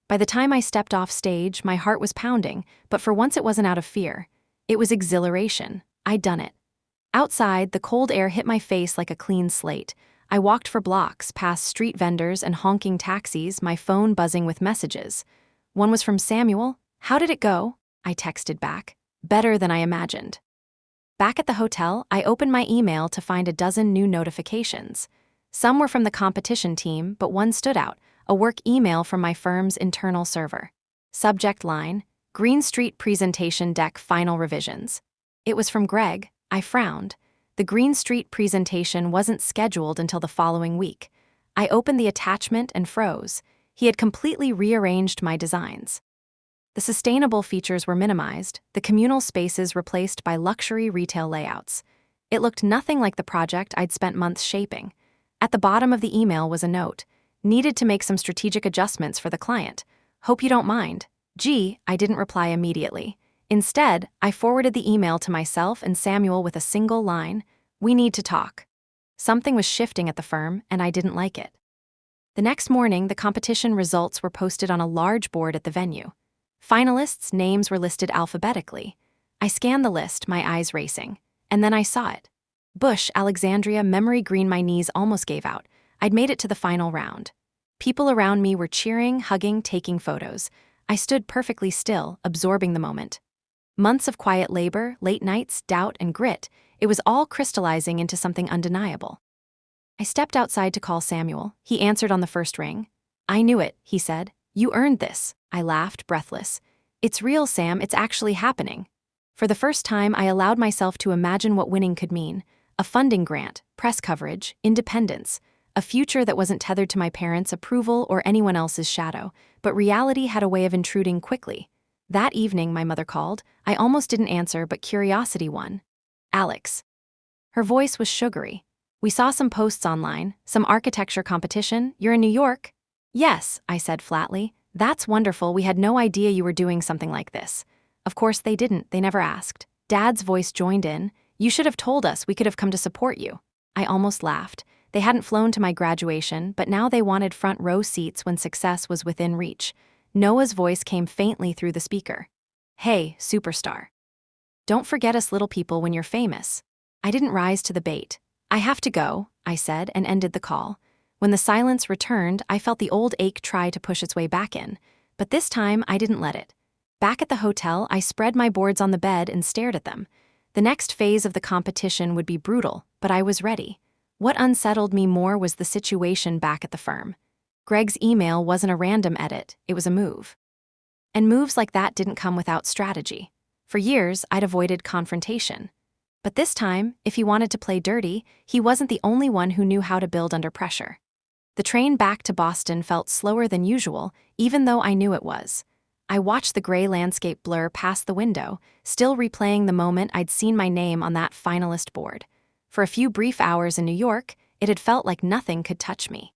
By the time I stepped off stage, my heart was pounding, but for once it wasn't out of fear. It was exhilaration. I'd done it. Outside, the cold air hit my face like a clean slate. I walked for blocks, past street vendors and honking taxis, my phone buzzing with messages. One was from Samuel. "How did it go?" I texted back. "Better than I imagined." Back at the hotel, I opened my email to find a dozen new notifications. Some were from the competition team, but one stood out, a work email from my firm's internal server. Subject line: Green Street Presentation Deck Final Revisions. It was from Greg. I frowned. The Green Street presentation wasn't scheduled until the following week. I opened the attachment and froze. He had completely rearranged my designs. The sustainable features were minimized, the communal spaces replaced by luxury retail layouts. It looked nothing like the project I'd spent months shaping. At the bottom of the email was a note. Needed to make some strategic adjustments for the client. Hope you don't mind. Gee, I didn't reply immediately. Instead, I forwarded the email to myself and Samuel with a single line. We need to talk. Something was shifting at the firm, and I didn't like it. The next morning, the competition results were posted on a large board at the venue. Finalists' names were listed alphabetically. I scanned the list, my eyes racing. And then I saw it. Bush, Alexandria, memory green. My knees almost gave out. I'd made it to the final round. People around me were cheering, hugging, taking photos. I stood perfectly still, absorbing the moment. Months of quiet labor, late nights, doubt, and grit, it was all crystallizing into something undeniable. I stepped outside to call Samuel. He answered on the first ring. I knew it, he said. You earned this. I laughed, breathless. It's real, Sam, it's actually happening. For the first time, I allowed myself to imagine what winning could mean. A funding grant, press coverage, independence, a future that wasn't tethered to my parents' approval or anyone else's shadow, but reality had a way of intruding quickly. That evening, my mother called. I almost didn't answer, but curiosity won. Alex. Her voice was sugary. We saw some posts online, some architecture competition. You're in New York? Yes, I said flatly. That's wonderful. We had no idea you were doing something like this. Of course they didn't. They never asked. Dad's voice joined in. You should have told us. We could have come to support you. I almost laughed. They hadn't flown to my graduation, but now they wanted front row seats when success was within reach. Noah's voice came faintly through the speaker. Hey, superstar. Don't forget us little people when you're famous. I didn't rise to the bait. I have to go, I said, and ended the call. When the silence returned, I felt the old ache try to push its way back in. But this time, I didn't let it. Back at the hotel, I spread my boards on the bed and stared at them. The next phase of the competition would be brutal, but I was ready. What unsettled me more was the situation back at the firm. Greg's email wasn't a random edit, it was a move. And moves like that didn't come without strategy. For years, I'd avoided confrontation. But this time, if he wanted to play dirty, he wasn't the only one who knew how to build under pressure. The train back to Boston felt slower than usual, even though I knew it was. I watched the gray landscape blur past the window, still replaying the moment I'd seen my name on that finalist board. For a few brief hours in New York, it had felt like nothing could touch me.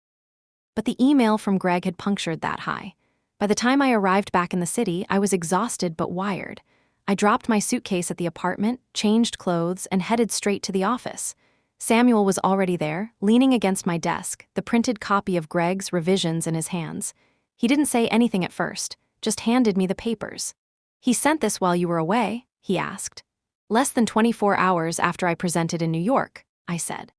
But the email from Greg had punctured that high. By the time I arrived back in the city, I was exhausted but wired. I dropped my suitcase at the apartment, changed clothes, and headed straight to the office. Samuel was already there, leaning against my desk, the printed copy of Greg's revisions in his hands. He didn't say anything at first, just handed me the papers. He sent this while you were away, he asked. Less than 24 hours after I presented in New York, I said.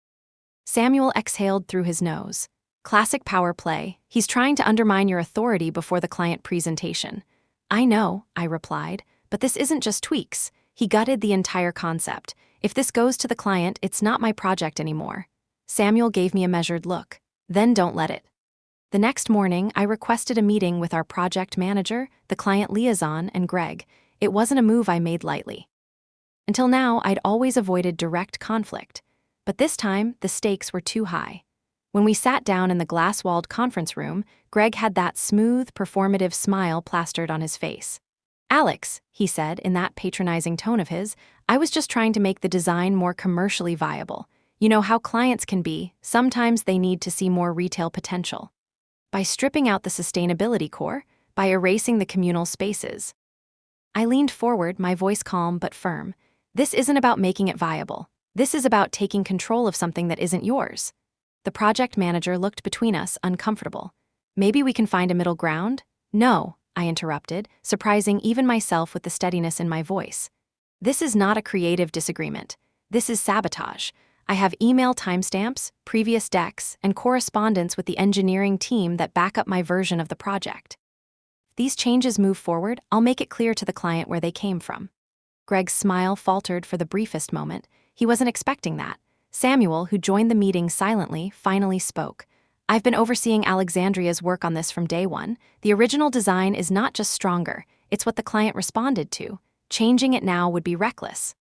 Samuel exhaled through his nose. Classic power play. He's trying to undermine your authority before the client presentation. I know, I replied, but this isn't just tweaks. He gutted the entire concept. If this goes to the client, it's not my project anymore. Samuel gave me a measured look. Then don't let it. The next morning, I requested a meeting with our project manager, the client liaison, and Greg. It wasn't a move I made lightly. Until now, I'd always avoided direct conflict. But this time, the stakes were too high. When we sat down in the glass-walled conference room, Greg had that smooth, performative smile plastered on his face. Alex, he said in that patronizing tone of his, I was just trying to make the design more commercially viable. You know how clients can be, sometimes they need to see more retail potential. By stripping out the sustainability core, by erasing the communal spaces. I leaned forward, my voice calm but firm. This isn't about making it viable. This is about taking control of something that isn't yours. The project manager looked between us, uncomfortable. Maybe we can find a middle ground? No, I interrupted, surprising even myself with the steadiness in my voice. This is not a creative disagreement. This is sabotage. I have email timestamps, previous decks, and correspondence with the engineering team that back up my version of the project. If these changes move forward, I'll make it clear to the client where they came from. Greg's smile faltered for the briefest moment. He wasn't expecting that. Samuel, who joined the meeting silently, finally spoke. I've been overseeing Alexandria's work on this from day one. The original design is not just stronger, it's what the client responded to. Changing it now would be reckless.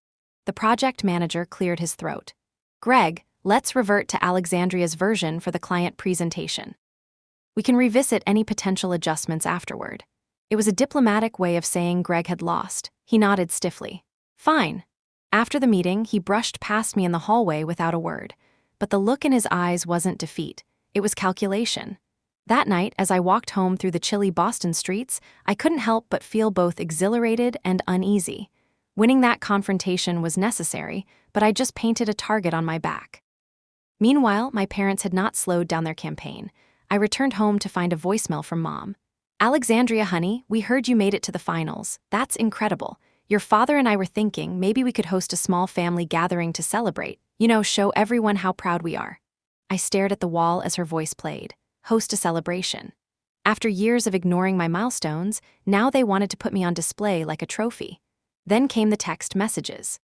The project manager cleared his throat. Greg, let's revert to Alexandria's version for the client presentation. We can revisit any potential adjustments afterward. It was a diplomatic way of saying Greg had lost. He nodded stiffly. Fine. After the meeting, he brushed past me in the hallway without a word. But the look in his eyes wasn't defeat. It was calculation. That night, as I walked home through the chilly Boston streets, I couldn't help but feel both exhilarated and uneasy. Winning that confrontation was necessary, but I just painted a target on my back. Meanwhile, my parents had not slowed down their campaign. I returned home to find a voicemail from Mom. Alexandria, honey, we heard you made it to the finals. That's incredible. Your father and I were thinking maybe we could host a small family gathering to celebrate. Show everyone how proud we are. I stared at the wall as her voice played. Host a celebration. After years of ignoring my milestones, now they wanted to put me on display like a trophy. Then came the text messages.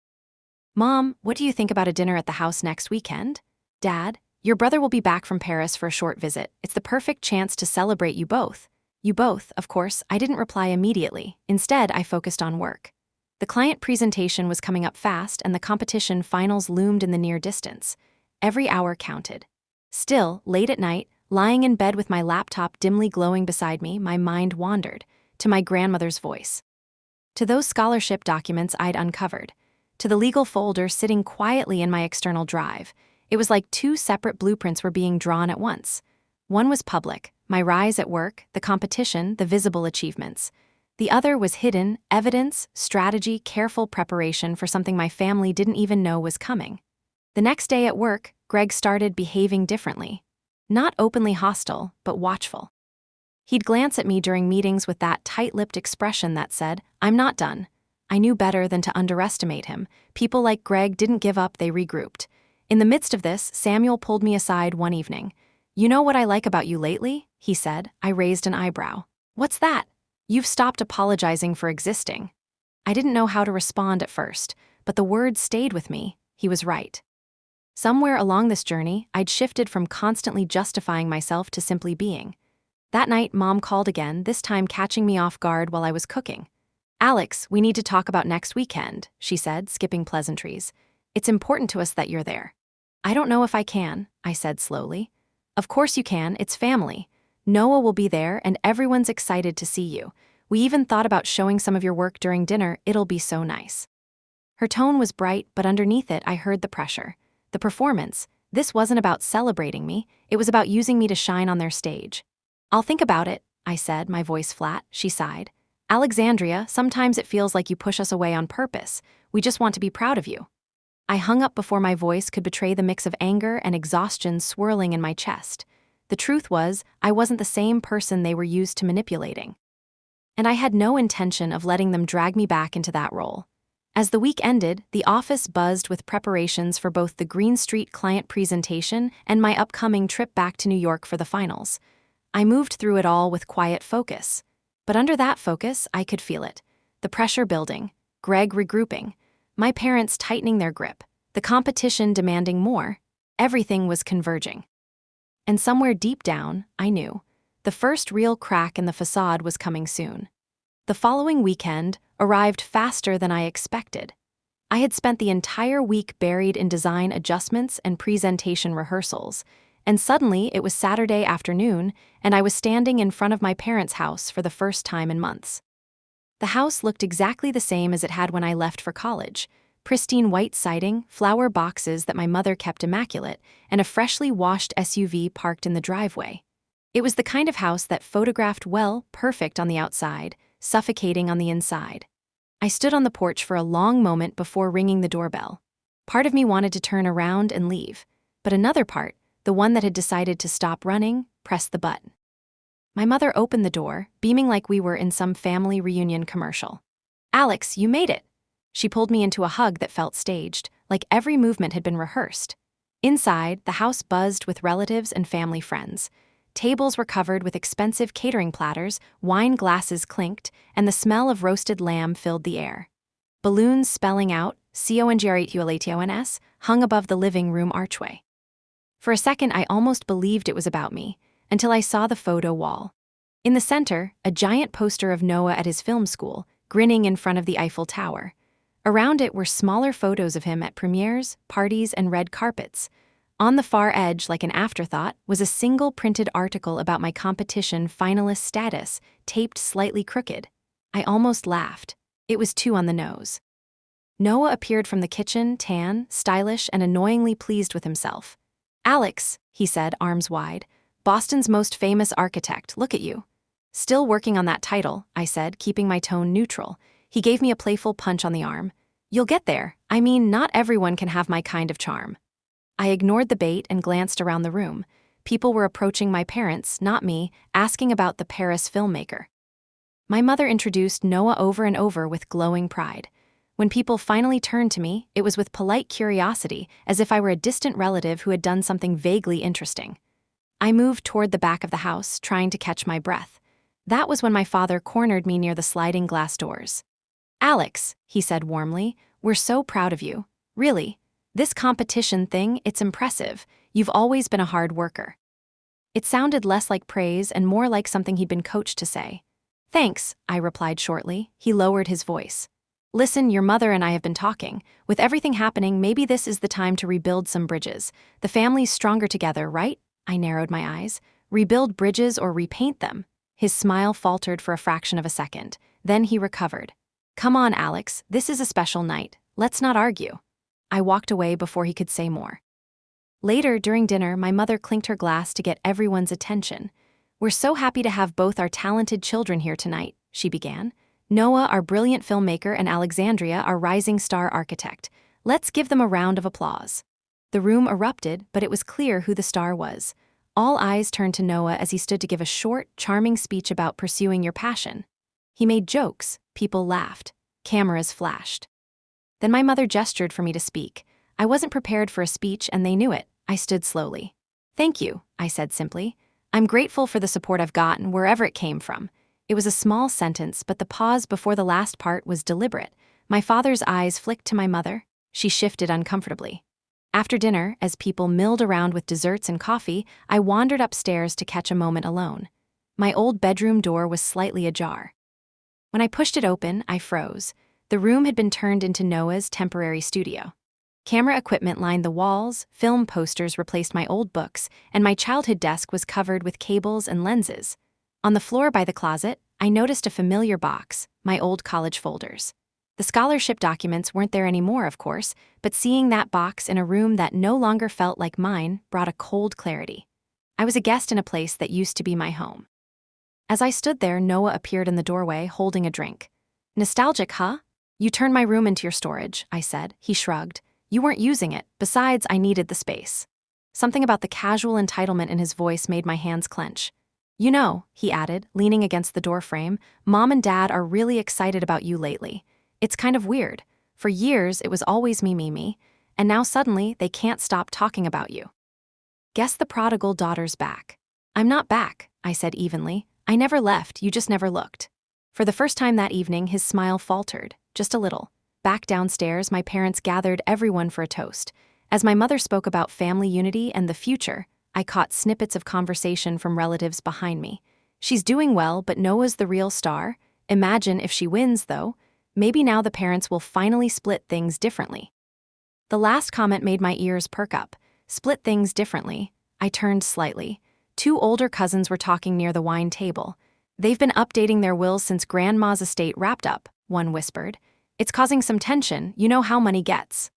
Mom, what do you think about a dinner at the house next weekend? Dad, your brother will be back from Paris for a short visit. It's the perfect chance to celebrate you both. You both, of course. I didn't reply immediately. Instead, I focused on work. The client presentation was coming up fast, and the competition finals loomed in the near distance. Every hour counted. Still, late at night, lying in bed with my laptop dimly glowing beside me, my mind wandered to my grandmother's voice. To those scholarship documents I'd uncovered. To the legal folder sitting quietly in my external drive. It was like two separate blueprints were being drawn at once. One was public, my rise at work, the competition, the visible achievements. The other was hidden, evidence, strategy, careful preparation for something my family didn't even know was coming. The next day at work, Greg started behaving differently. Not openly hostile, but watchful. He'd glance at me during meetings with that tight-lipped expression that said, I'm not done. I knew better than to underestimate him. People like Greg didn't give up, they regrouped. In the midst of this, Samuel pulled me aside one evening. You know what I like about you lately? He said. I raised an eyebrow. What's that? You've stopped apologizing for existing. I didn't know how to respond at first, but the words stayed with me. He was right. Somewhere along this journey, I'd shifted from constantly justifying myself to simply being. That night, Mom called again, this time catching me off guard while I was cooking. Alex, we need to talk about next weekend, she said, skipping pleasantries. It's important to us that you're there. I don't know if I can, I said slowly. Of course you can, it's family. Noah will be there and everyone's excited to see you. We even thought about showing some of your work during dinner, it'll be so nice. Her tone was bright, but underneath it I heard the pressure. The performance. This wasn't about celebrating me, it was about using me to shine on their stage. I'll think about it, I said, my voice flat. She sighed. Alexandria, sometimes it feels like you push us away on purpose. We just want to be proud of you. I hung up before my voice could betray the mix of anger and exhaustion swirling in my chest. The truth was, I wasn't the same person they were used to manipulating. And I had no intention of letting them drag me back into that role. As the week ended, the office buzzed with preparations for both the Green Street client presentation and my upcoming trip back to New York for the finals. I moved through it all with quiet focus. But under that focus, I could feel it. The pressure building, Greg regrouping, my parents tightening their grip, the competition demanding more. Everything was converging. And somewhere deep down, I knew, the first real crack in the facade was coming soon. The following weekend arrived faster than I expected. I had spent the entire week buried in design adjustments and presentation rehearsals, and suddenly it was Saturday afternoon, and I was standing in front of my parents' house for the first time in months. The house looked exactly the same as it had when I left for college. Pristine white siding, flower boxes that my mother kept immaculate, and a freshly washed SUV parked in the driveway. It was the kind of house that photographed well, perfect on the outside, suffocating on the inside. I stood on the porch for a long moment before ringing the doorbell. Part of me wanted to turn around and leave, but another part, the one that had decided to stop running, pressed the button. My mother opened the door, beaming like we were in some family reunion commercial. Alex, you made it! She pulled me into a hug that felt staged, like every movement had been rehearsed. Inside, the house buzzed with relatives and family friends. Tables were covered with expensive catering platters, wine glasses clinked, and the smell of roasted lamb filled the air. Balloons spelling out, CONGRATULATIONS, hung above the living room archway. For a second, I almost believed it was about me, until I saw the photo wall. In the center, a giant poster of Noah at his film school, grinning in front of the Eiffel Tower. Around it were smaller photos of him at premieres, parties, and red carpets. On the far edge, like an afterthought, was a single printed article about my competition finalist status, taped slightly crooked. I almost laughed. It was too on the nose. Noah appeared from the kitchen, tan, stylish, and annoyingly pleased with himself. "Alex," he said, arms wide, "Boston's most famous architect, look at you." "Still working on that title," I said, keeping my tone neutral. He gave me a playful punch on the arm. "You'll get there. I mean, not everyone can have my kind of charm." I ignored the bait and glanced around the room. People were approaching my parents, not me, asking about the Paris filmmaker. My mother introduced Noah over and over with glowing pride. When people finally turned to me, it was with polite curiosity, as if I were a distant relative who had done something vaguely interesting. I moved toward the back of the house, trying to catch my breath. That was when my father cornered me near the sliding glass doors. "Alex," he said warmly, "we're so proud of you. Really. This competition thing, it's impressive. You've always been a hard worker." It sounded less like praise and more like something he'd been coached to say. "Thanks," I replied shortly. He lowered his voice. "Listen, your mother and I have been talking. With everything happening, maybe this is the time to rebuild some bridges. The family's stronger together, right?" I narrowed my eyes. "Rebuild bridges or repaint them?" His smile faltered for a fraction of a second. Then he recovered. "Come on, Alex, this is a special night. Let's not argue." I walked away before he could say more. Later, during dinner, my mother clinked her glass to get everyone's attention. "We're so happy to have both our talented children here tonight," she began. "Noah, our brilliant filmmaker, and Alexandria, our rising star architect. Let's give them a round of applause." The room erupted, but it was clear who the star was. All eyes turned to Noah as he stood to give a short, charming speech about pursuing your passion. He made jokes, people laughed, cameras flashed. Then my mother gestured for me to speak. I wasn't prepared for a speech and they knew it. I stood slowly. "Thank you," I said simply. "I'm grateful for the support I've gotten wherever it came from." It was a small sentence, but the pause before the last part was deliberate. My father's eyes flicked to my mother. She shifted uncomfortably. After dinner, as people milled around with desserts and coffee, I wandered upstairs to catch a moment alone. My old bedroom door was slightly ajar. When I pushed it open, I froze. The room had been turned into Noah's temporary studio. Camera equipment lined the walls, film posters replaced my old books, and my childhood desk was covered with cables and lenses. On the floor by the closet, I noticed a familiar box, my old college folders. The scholarship documents weren't there anymore, of course, but seeing that box in a room that no longer felt like mine brought a cold clarity. I was a guest in a place that used to be my home. As I stood there, Noah appeared in the doorway, holding a drink. "Nostalgic, huh? You turned my room into your storage," I said. He shrugged. "You weren't using it. Besides, I needed the space." Something about the casual entitlement in his voice made my hands clench. "You know," he added, leaning against the doorframe, "Mom and Dad are really excited about you lately. It's kind of weird. For years, it was always me, and now suddenly they can't stop talking about you." Guess the prodigal daughter's back. "I'm not back," I said evenly. "I never left, you just never looked." For the first time that evening, his smile faltered, just a little. Back downstairs, my parents gathered everyone for a toast. As my mother spoke about family unity and the future, I caught snippets of conversation from relatives behind me. "She's doing well, but Noah's the real star. Imagine if she wins, though. Maybe now the parents will finally split things differently." The last comment made my ears perk up. Split things differently. I turned slightly. Two older cousins were talking near the wine table. "They've been updating their wills since Grandma's estate wrapped up," one whispered. "It's causing some tension, you know how money gets."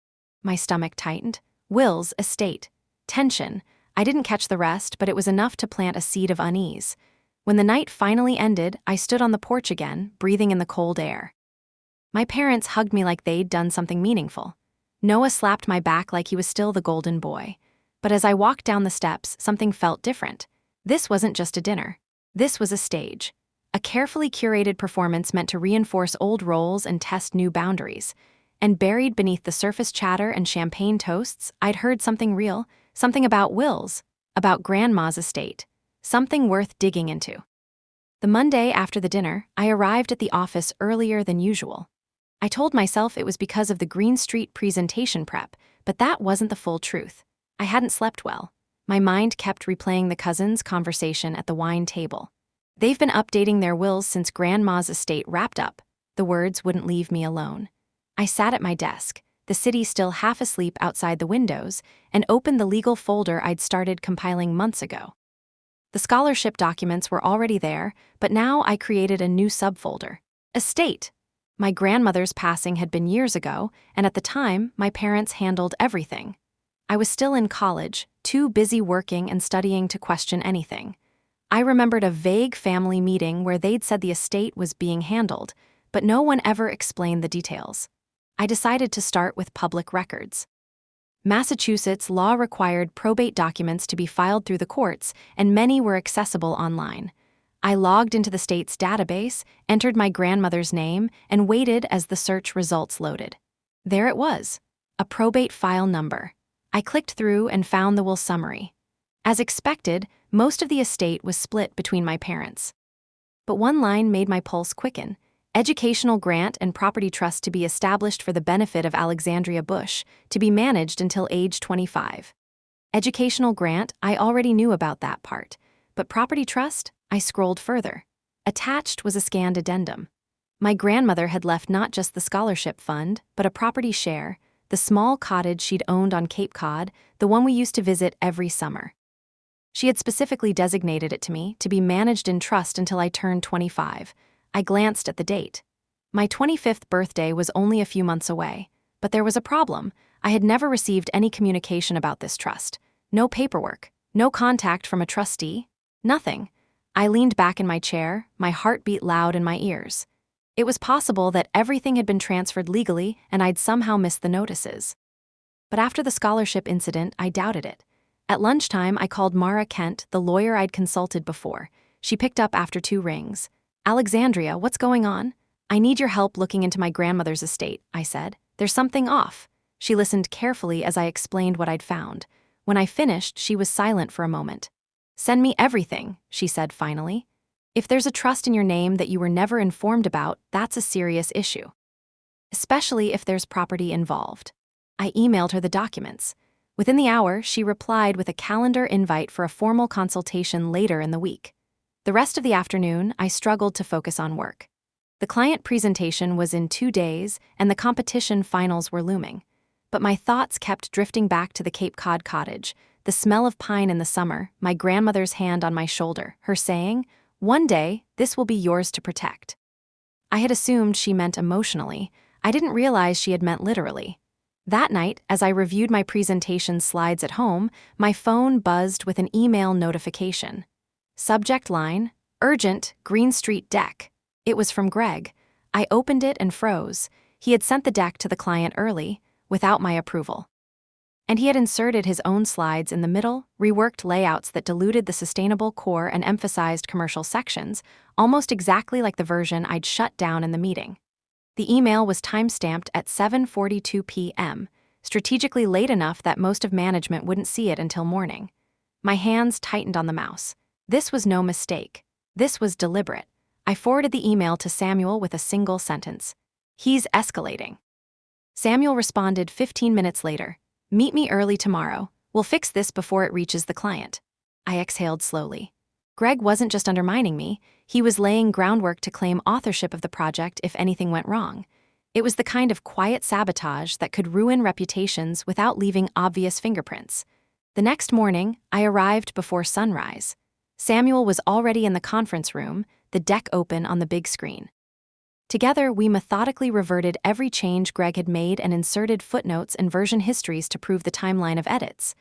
My stomach tightened. Wills, estate, tension. I didn't catch the rest, but it was enough to plant a seed of unease. When the night finally ended, I stood on the porch again, breathing in the cold air. My parents hugged me like they'd done something meaningful. Noah slapped my back like he was still the golden boy. But as I walked down the steps, something felt different. This wasn't just a dinner. This was a stage. A carefully curated performance meant to reinforce old roles and test new boundaries. And buried beneath the surface chatter and champagne toasts, I'd heard something real, something about wills, about Grandma's estate, something worth digging into. The Monday after the dinner, I arrived at the office earlier than usual. I told myself it was because of the Green Street presentation prep, but that wasn't the full truth. I hadn't slept well. My mind kept replaying the cousins' conversation at the wine table. "They've been updating their wills since Grandma's estate wrapped up." The words wouldn't leave me alone. I sat at my desk, the city still half asleep outside the windows, and opened the legal folder I'd started compiling months ago. The scholarship documents were already there, but now I created a new subfolder. Estate. My grandmother's passing had been years ago, and at the time, my parents handled everything. I was still in college, too busy working and studying to question anything. I remembered a vague family meeting where they'd said the estate was being handled, but no one ever explained the details. I decided to start with public records. Massachusetts law required probate documents to be filed through the courts, and many were accessible online. I logged into the state's database, entered my grandmother's name, and waited as the search results loaded. There it was, a probate file number. I clicked through and found the will summary. As expected, most of the estate was split between my parents. But one line made my pulse quicken: educational grant and property trust to be established for the benefit of Alexandria Bush, to be managed until age 25. Educational grant, I already knew about that part. But property trust? I scrolled further. Attached was a scanned addendum. My grandmother had left not just the scholarship fund, but a property share, the small cottage she'd owned on Cape Cod, the one we used to visit every summer. She had specifically designated it to me to be managed in trust until I turned 25. I glanced at the date. My 25th birthday was only a few months away, but there was a problem. I had never received any communication about this trust. No paperwork, no contact from a trustee, nothing. I leaned back in my chair, my heart beat loud in my ears. It was possible that everything had been transferred legally and I'd somehow missed the notices. But after the scholarship incident, I doubted it. At lunchtime, I called Mara Kent, the lawyer I'd consulted before. She picked up after 2 rings. "Alexandria, what's going on? I need your help looking into my grandmother's estate," I said. "There's something off." She listened carefully as I explained what I'd found. When I finished, she was silent for a moment. "Send me everything," she said finally. "If there's a trust in your name that you were never informed about, that's a serious issue. Especially if there's property involved." I emailed her the documents. Within the hour, she replied with a calendar invite for a formal consultation later in the week. The rest of the afternoon, I struggled to focus on work. The client presentation was in 2 days, and the competition finals were looming. But my thoughts kept drifting back to the Cape Cod cottage, the smell of pine in the summer, my grandmother's hand on my shoulder, her saying, "One day, this will be yours to protect." I had assumed she meant emotionally. I didn't realize she had meant literally. That night, as I reviewed my presentation slides at home, my phone buzzed with an email notification. Subject line, "Urgent, Green Street deck." It was from Greg. I opened it and froze. He had sent the deck to the client early, without my approval. And he had inserted his own slides in the middle, reworked layouts that diluted the sustainable core and emphasized commercial sections, almost exactly like the version I'd shut down in the meeting. The email was time-stamped at 7:42 p.m., strategically late enough that most of management wouldn't see it until morning. My hands tightened on the mouse. This was no mistake. This was deliberate. I forwarded the email to Samuel with a single sentence. "He's escalating." Samuel responded 15 minutes later. "Meet me early tomorrow. We'll fix this before it reaches the client." I exhaled slowly. Greg wasn't just undermining me, he was laying groundwork to claim authorship of the project if anything went wrong. It was the kind of quiet sabotage that could ruin reputations without leaving obvious fingerprints. The next morning, I arrived before sunrise. Samuel was already in the conference room, the deck open on the big screen. Together, we methodically reverted every change Greg had made and inserted footnotes and version histories to prove the timeline of edits.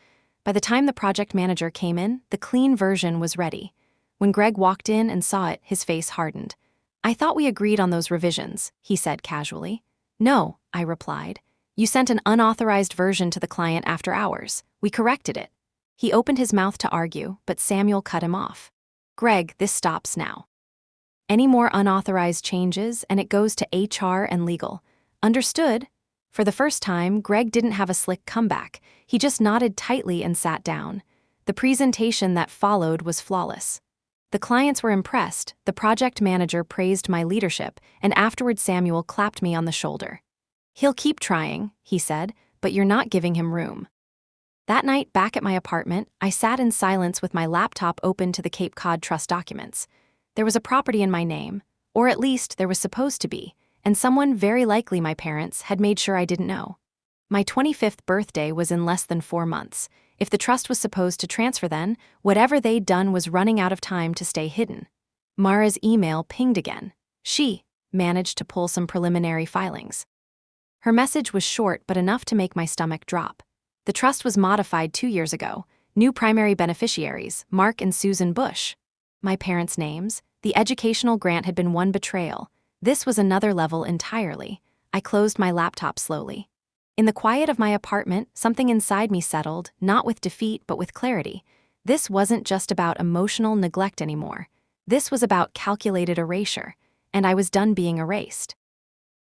By the time the project manager came in, the clean version was ready. When Greg walked in and saw it, his face hardened. "I thought we agreed on those revisions," he said casually. "No," I replied. "You sent an unauthorized version to the client after hours. We corrected it." He opened his mouth to argue, but Samuel cut him off. "Greg, this stops now. Any more unauthorized changes, and it goes to HR and legal. Understood?" For the first time, Greg didn't have a slick comeback. He just nodded tightly and sat down. The presentation that followed was flawless. The clients were impressed, the project manager praised my leadership, and afterward Samuel clapped me on the shoulder. "He'll keep trying," he said, "but you're not giving him room." That night, back at my apartment, I sat in silence with my laptop open to the Cape Cod Trust documents. There was a property in my name, or at least there was supposed to be, and someone, very likely my parents, had made sure I didn't know. My 25th birthday was in less than 4 months. If the trust was supposed to transfer then, whatever they'd done was running out of time to stay hidden. Mara's email pinged again. She managed to pull some preliminary filings. Her message was short but enough to make my stomach drop. The trust was modified 2 years ago. New primary beneficiaries, Mark and Susan Bush. My parents' names. The educational grant had been one betrayal. This was another level entirely. I closed my laptop slowly. In the quiet of my apartment, something inside me settled, not with defeat but with clarity. This wasn't just about emotional neglect anymore. This was about calculated erasure, and I was done being erased.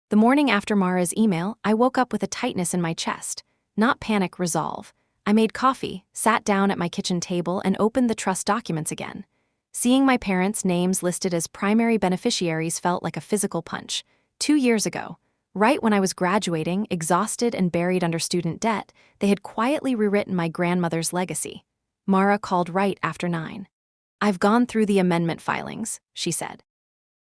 The morning after Mara's email, I woke up with a tightness in my chest. Not panic, resolve. I made coffee, sat down at my kitchen table, and opened the trust documents again. Seeing my parents' names listed as primary beneficiaries felt like a physical punch. 2 years ago, right when I was graduating, exhausted and buried under student debt, they had quietly rewritten my grandmother's legacy. Mara called right after 9. I've gone through the amendment filings, she said.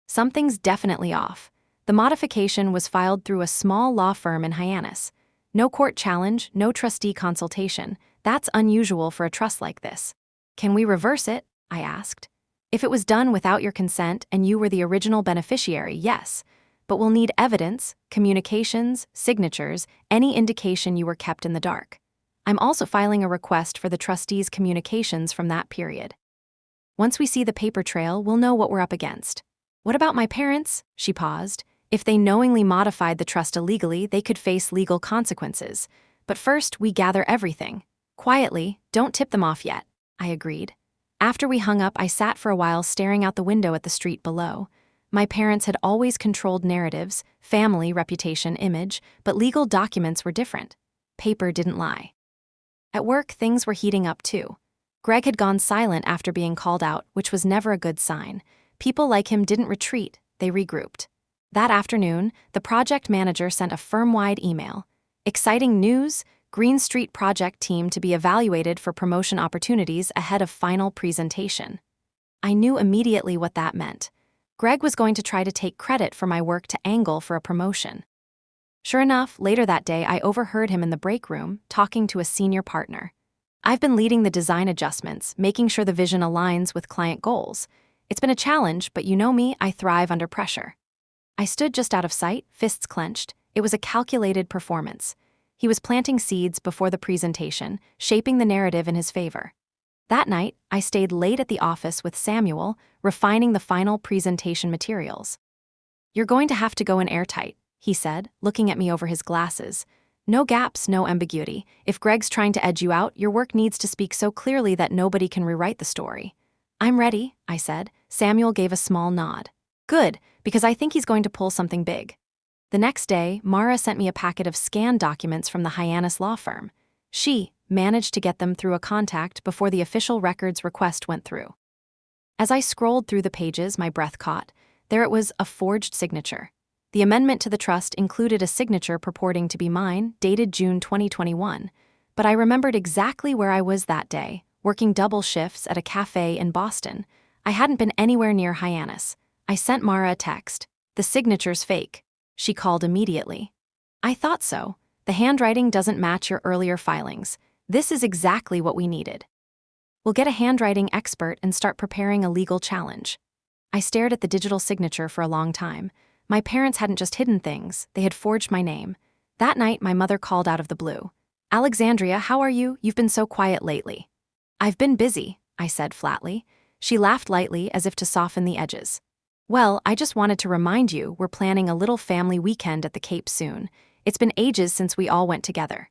Something's definitely off. The modification was filed through a small law firm in Hyannis. No court challenge, no trustee consultation. That's unusual for a trust like this. Can we reverse it? I asked. If it was done without your consent and you were the original beneficiary, yes. But we'll need evidence, communications, signatures, any indication you were kept in the dark. I'm also filing a request for the trustee's communications from that period. Once we see the paper trail, we'll know what we're up against. What about my parents? She paused. If they knowingly modified the trust illegally, they could face legal consequences. But first, we gather everything. Quietly, don't tip them off yet, I agreed. After we hung up, I sat for a while staring out the window at the street below. My parents had always controlled narratives, family, reputation, image, but legal documents were different. Paper didn't lie. At work, things were heating up too. Greg had gone silent after being called out, which was never a good sign. People like him didn't retreat, they regrouped. That afternoon, the project manager sent a firm-wide email. Exciting news! Green Street project team to be evaluated for promotion opportunities ahead of final presentation. I knew immediately what that meant. Greg was going to try to take credit for my work to angle for a promotion. Sure enough, later that day I overheard him in the break room, talking to a senior partner. I've been leading the design adjustments, making sure the vision aligns with client goals. It's been a challenge, but you know me, I thrive under pressure. I stood just out of sight, fists clenched. It was a calculated performance. He was planting seeds before the presentation, shaping the narrative in his favor. That night, I stayed late at the office with Samuel, refining the final presentation materials. You're going to have to go in airtight, he said, looking at me over his glasses. No gaps, no ambiguity. If Greg's trying to edge you out, your work needs to speak so clearly that nobody can rewrite the story. I'm ready, I said. Samuel gave a small nod. Good, because I think he's going to pull something big. The next day, Mara sent me a packet of scanned documents from the Hyannis law firm. She managed to get them through a contact before the official records request went through. As I scrolled through the pages, my breath caught. There it was, a forged signature. The amendment to the trust included a signature purporting to be mine, dated June 2021. But I remembered exactly where I was that day, working double shifts at a cafe in Boston. I hadn't been anywhere near Hyannis. I sent Mara a text. The signature's fake. She called immediately. I thought so. The handwriting doesn't match your earlier filings. This is exactly what we needed. We'll get a handwriting expert and start preparing a legal challenge. I stared at the digital signature for a long time. My parents hadn't just hidden things, they had forged my name. That night, my mother called out of the blue. Alexandria, how are you? You've been so quiet lately. I've been busy, I said flatly. She laughed lightly as if to soften the edges. Well, I just wanted to remind you we're planning a little family weekend at the Cape soon. It's been ages since we all went together.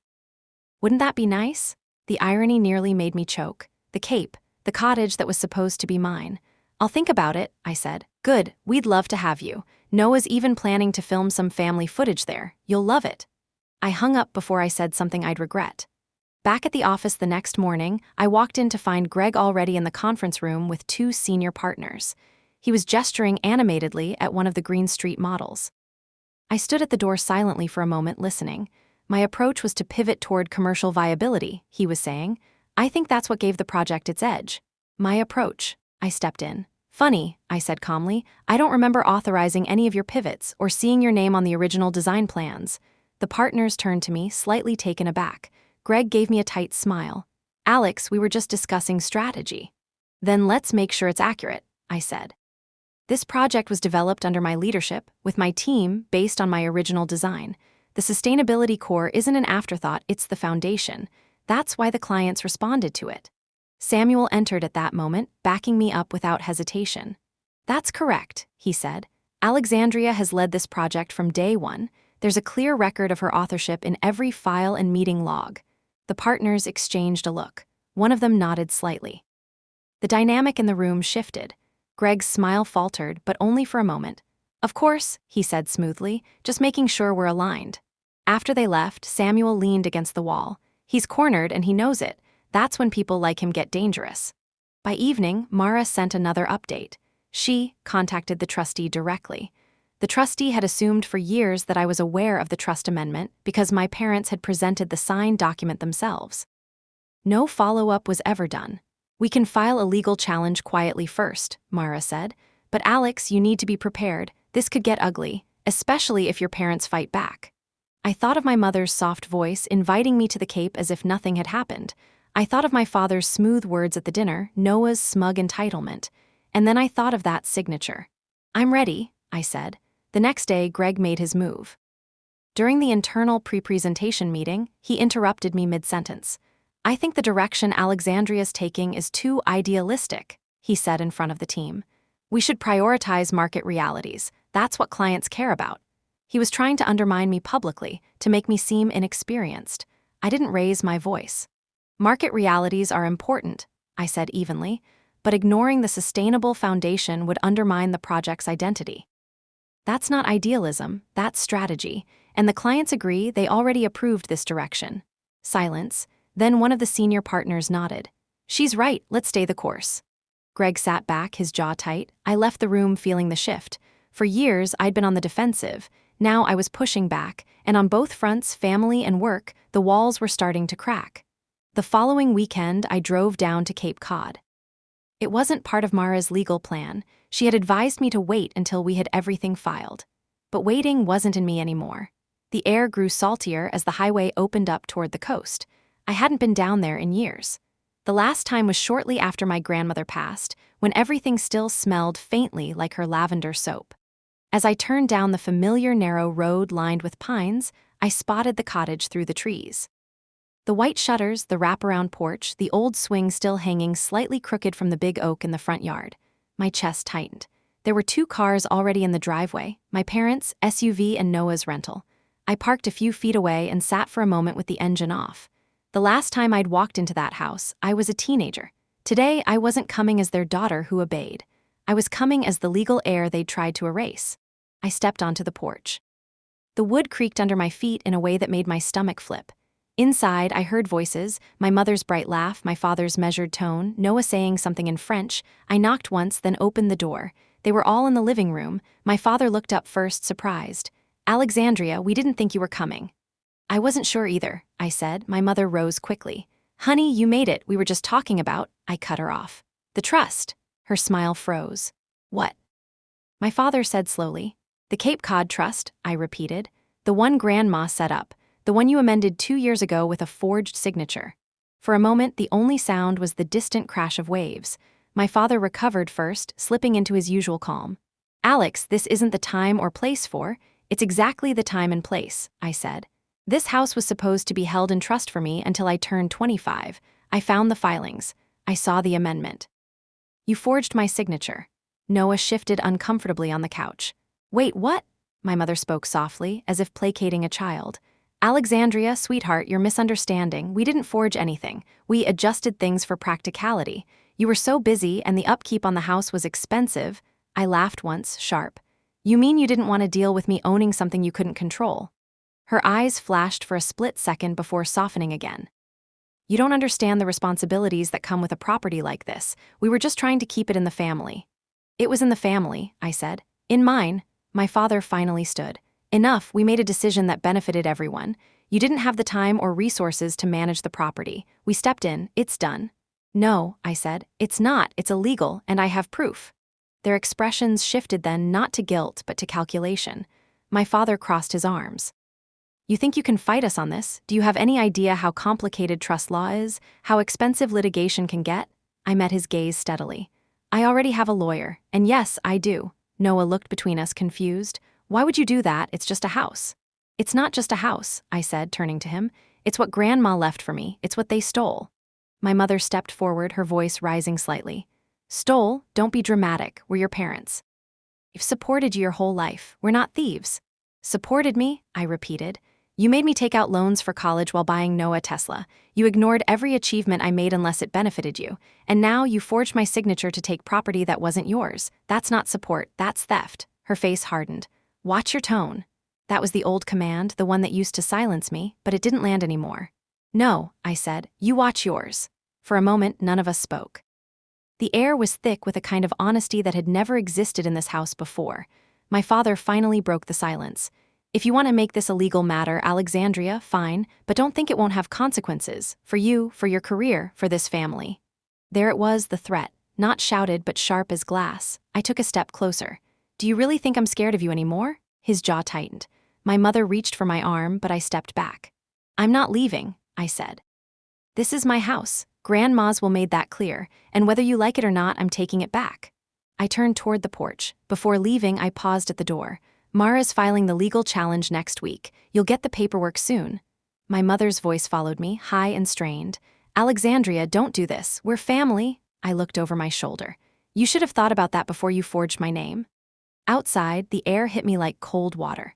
Wouldn't that be nice? The irony nearly made me choke. The Cape, the cottage that was supposed to be mine. I'll think about it, I said. Good, we'd love to have you. Noah's even planning to film some family footage there. You'll love it. I hung up before I said something I'd regret. Back at the office the next morning, I walked in to find Greg already in the conference room with 2 senior partners. He was gesturing animatedly at one of the Green Street models. I stood at the door silently for a moment, listening. My approach was to pivot toward commercial viability, he was saying. I think that's what gave the project its edge. My approach. I stepped in. Funny, I said calmly. I don't remember authorizing any of your pivots or seeing your name on the original design plans. The partners turned to me, slightly taken aback. Greg gave me a tight smile. Alex, we were just discussing strategy. Then let's make sure it's accurate, I said. This project was developed under my leadership, with my team, based on my original design. The sustainability core isn't an afterthought, it's the foundation. That's why the clients responded to it. Samuel entered at that moment, backing me up without hesitation. That's correct, he said. Alexandria has led this project from day one. There's a clear record of her authorship in every file and meeting log. The partners exchanged a look. One of them nodded slightly. The dynamic in the room shifted. Greg's smile faltered, but only for a moment. Of course, he said smoothly, just making sure we're aligned. After they left, Samuel leaned against the wall. He's cornered and he knows it. That's when people like him get dangerous. By evening, Mara sent another update. She contacted the trustee directly. The trustee had assumed for years that I was aware of the trust amendment because my parents had presented the signed document themselves. No follow-up was ever done. We can file a legal challenge quietly first, Mara said. But Alex, you need to be prepared. This could get ugly, especially if your parents fight back. I thought of my mother's soft voice inviting me to the Cape as if nothing had happened. I thought of my father's smooth words at the dinner, Noah's smug entitlement. And then I thought of that signature. I'm ready, I said. The next day, Greg made his move. During the internal pre-presentation meeting, he interrupted me mid-sentence. I think the direction Alexandria's taking is too idealistic, he said in front of the team. We should prioritize market realities. That's what clients care about. He was trying to undermine me publicly, to make me seem inexperienced. I didn't raise my voice. Market realities are important, I said evenly, but ignoring the sustainable foundation would undermine the project's identity. That's not idealism, that's strategy, and the clients agree they already approved this direction. Silence. Then one of the senior partners nodded. She's right, let's stay the course. Greg sat back, his jaw tight. I left the room feeling the shift. For years, I'd been on the defensive. Now I was pushing back, and on both fronts, family and work, the walls were starting to crack. The following weekend, I drove down to Cape Cod. It wasn't part of Mara's legal plan. She had advised me to wait until we had everything filed. But waiting wasn't in me anymore. The air grew saltier as the highway opened up toward the coast. I hadn't been down there in years. The last time was shortly after my grandmother passed, when everything still smelled faintly like her lavender soap. As I turned down the familiar narrow road lined with pines, I spotted the cottage through the trees. The white shutters, the wraparound porch, the old swing still hanging slightly crooked from the big oak in the front yard. My chest tightened. There were 2 cars already in the driveway, my parents' SUV and Noah's rental. I parked a few feet away and sat for a moment with the engine off. The last time I'd walked into that house, I was a teenager. Today, I wasn't coming as their daughter who obeyed. I was coming as the legal heir they'd tried to erase. I stepped onto the porch. The wood creaked under my feet in a way that made my stomach flip. Inside, I heard voices, my mother's bright laugh, my father's measured tone, Noah saying something in French. I knocked once, then opened the door. They were all in the living room. My father looked up first, surprised. Alexandria, we didn't think you were coming. I wasn't sure either, I said. My mother rose quickly. Honey, you made it. We were just talking about. I cut her off. The trust. Her smile froze. What? My father said slowly. The Cape Cod Trust, I repeated. The one Grandma set up. The one you amended 2 years ago with a forged signature. For a moment, the only sound was the distant crash of waves. My father recovered first, slipping into his usual calm. Alex, this isn't the time or place for. It's exactly the time and place, I said. This house was supposed to be held in trust for me until I turned 25. I found the filings. I saw the amendment. You forged my signature. Noah shifted uncomfortably on the couch. Wait, what? My mother spoke softly, as if placating a child. Alexandria, sweetheart, you're misunderstanding. We didn't forge anything. We adjusted things for practicality. You were so busy and the upkeep on the house was expensive. I laughed once, sharp. You mean you didn't want to deal with me owning something you couldn't control? Her eyes flashed for a split second before softening again. You don't understand the responsibilities that come with a property like this. We were just trying to keep it in the family. It was in the family, I said. In mine. My father finally stood. Enough, we made a decision that benefited everyone. You didn't have the time or resources to manage the property. We stepped in, it's done. No, I said, it's not, it's illegal, and I have proof. Their expressions shifted then not to guilt but to calculation. My father crossed his arms. You think you can fight us on this? Do you have any idea how complicated trust law is? How expensive litigation can get? I met his gaze steadily. I already have a lawyer, and yes, I do. Noah looked between us, confused. Why would you do that? It's just a house. It's not just a house, I said, turning to him. It's what Grandma left for me. It's what they stole. My mother stepped forward, her voice rising slightly. Stole? Don't be dramatic. We're your parents. We've supported you your whole life. We're not thieves. Supported me? I repeated. You made me take out loans for college while buying Noah Tesla. You ignored every achievement I made unless it benefited you. And now you forged my signature to take property that wasn't yours. That's not support, that's theft. Her face hardened. Watch your tone. That was the old command, the one that used to silence me, but it didn't land anymore. No, I said, you watch yours. For a moment, none of us spoke. The air was thick with a kind of honesty that had never existed in this house before. My father finally broke the silence. If you want to make this a legal matter, Alexandria, fine, but don't think it won't have consequences. For you, for your career, for this family. There it was, the threat, not shouted but sharp as glass. I took a step closer. Do you really think I'm scared of you anymore? His jaw tightened. My mother reached for my arm, but I stepped back. I'm not leaving, I said. This is my house. Grandma's will made that clear, and whether you like it or not, I'm taking it back. I turned toward the porch. Before leaving, I paused at the door. Mara's filing the legal challenge next week. You'll get the paperwork soon. My mother's voice followed me, high and strained. Alexandria, don't do this. We're family. I looked over my shoulder. You should have thought about that before you forged my name. Outside, the air hit me like cold water.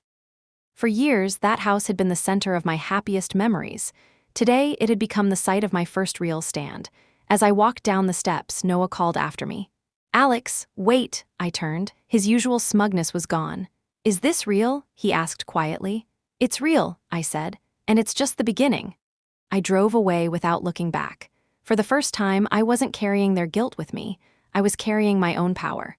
For years, that house had been the center of my happiest memories. Today, it had become the site of my first real stand. As I walked down the steps, Noah called after me. Alex, wait, I turned. His usual smugness was gone. Is this real? He asked quietly. It's real, I said, and it's just the beginning. I drove away without looking back. For the first time, I wasn't carrying their guilt with me. I was carrying my own power.